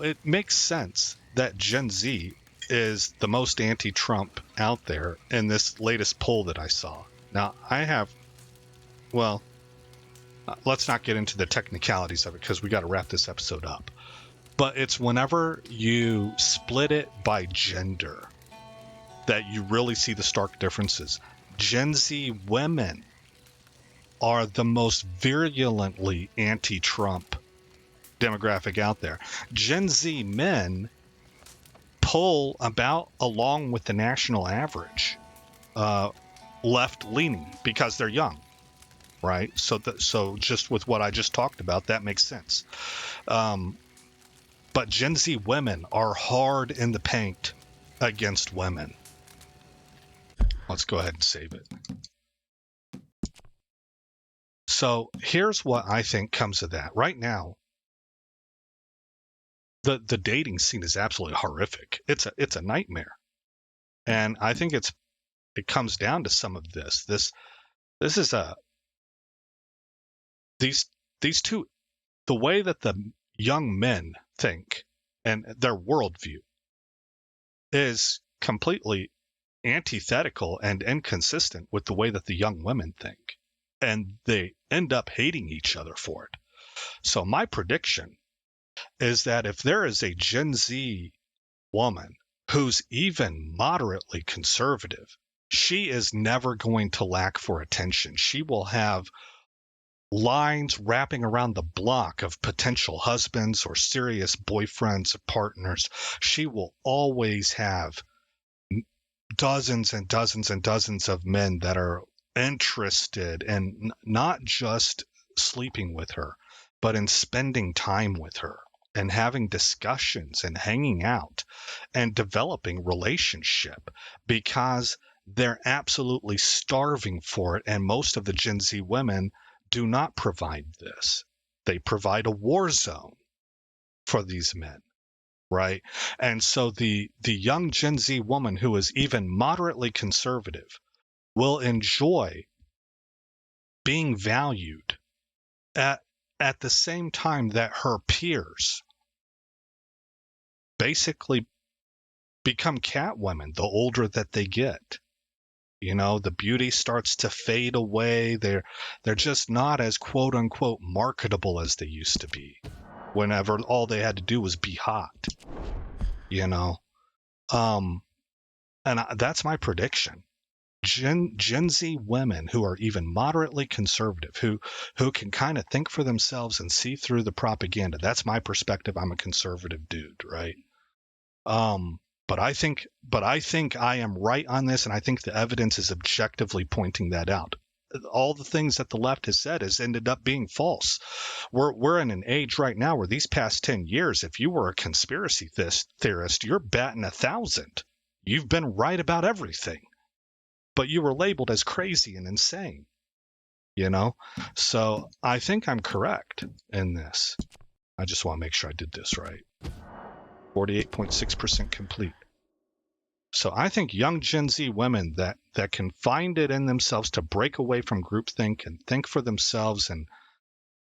Speaker 1: it makes sense that Gen Z is the most anti-Trump out there in this latest poll that I saw. Now, let's not get into the technicalities of it because we got to wrap this episode up. But it's whenever you split it by gender that you really see the stark differences. Gen Z women are the most virulently anti-Trump demographic out there. Gen Z men poll about along with the national average, left-leaning because they're young. Right, so just with what I just talked about, that makes sense. But Gen Z women are hard in the paint against women. Let's go ahead and save it. So here's what I think comes of that. Right now, the dating scene is absolutely horrific. It's a nightmare, and I think it comes down to some of this. This is these two, the way that the young men think and their worldview is completely antithetical and inconsistent with the way that the young women think. And they end up hating each other for it. So my prediction is that if there is a Gen Z woman who's even moderately conservative, she is never going to lack for attention. She will have lines wrapping around the block of potential husbands or serious boyfriends or partners. She will always have dozens and dozens and dozens of men that are interested in not just sleeping with her, but in spending time with her and having discussions and hanging out and developing relationship, because they're absolutely starving for it. And most of the Gen Z women do not provide this. They provide a war zone for these men, right? And so the young Gen Z woman who is even moderately conservative will enjoy being valued at the same time that her peers basically become cat women the older that they get. You know, the beauty starts to fade away. They're just not as quote unquote marketable as they used to be, whenever all they had to do was be hot, you know. That's my prediction. Gen Z women who are even moderately conservative, who can kind of think for themselves and see through the propaganda. That's my perspective. I'm a conservative dude, right? But I think I am right on this, and I think the evidence is objectively pointing that out. All the things that the left has said has ended up being false. We're in an age right now where these past 10 years, if you were a conspiracy theorist, you're batting 1,000. You've been right about everything, but you were labeled as crazy and insane, you know? So I think I'm correct in this. I just want to make sure I did this right. 48.6% complete. So I think young Gen Z women that can find it in themselves to break away from groupthink and think for themselves and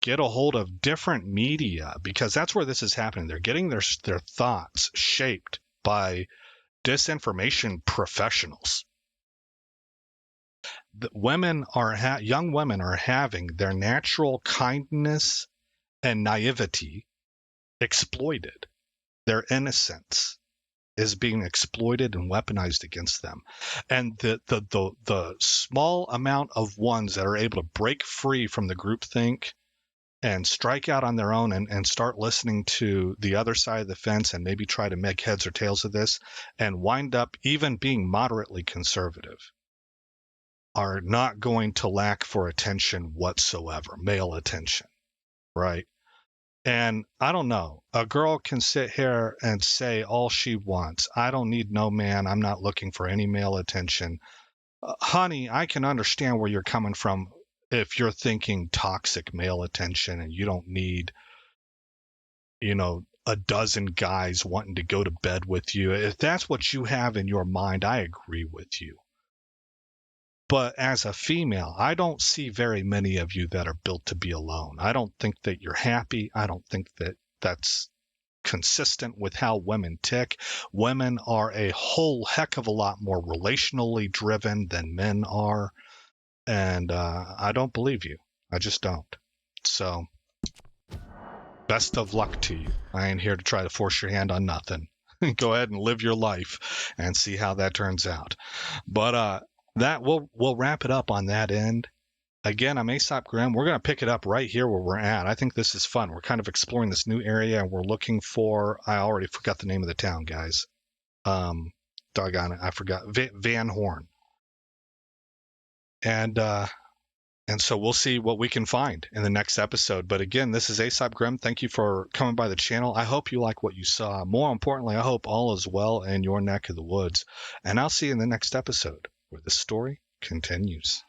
Speaker 1: get a hold of different media, because that's where this is happening. They're getting their thoughts shaped by disinformation professionals. Young women are having their natural kindness and naivety exploited. Their innocence is being exploited and weaponized against them. And the small amount of ones that are able to break free from the groupthink and strike out on their own and start listening to the other side of the fence and maybe try to make heads or tails of this and wind up even being moderately conservative are not going to lack for attention whatsoever, male attention, right? And I don't know, a girl can sit here and say all she wants. I don't need no man. I'm not looking for any male attention. Honey, I can understand where you're coming from if you're thinking toxic male attention and you don't need, you know, a dozen guys wanting to go to bed with you. If that's what you have in your mind, I agree with you. But as a female, I don't see very many of you that are built to be alone. I don't think that you're happy. I don't think that that's consistent with how women tick. Women are a whole heck of a lot more relationally driven than men are. And I don't believe you. I just don't. So best of luck to you. I ain't here to try to force your hand on nothing. Go ahead and live your life and see how that turns out. But that we'll wrap it up on that end. Again, I'm Aesop Grimm. We're going to pick it up right here where we're at. I think this is fun. We're kind of exploring this new area, and we're looking for, I already forgot the name of the town, guys. Doggone it, I forgot. Van Horn. And so we'll see what we can find in the next episode. But again, this is Aesop Grimm. Thank you for coming by the channel. I hope you like what you saw. More importantly, I hope all is well in your neck of the woods. And I'll see you in the next episode, where the story continues.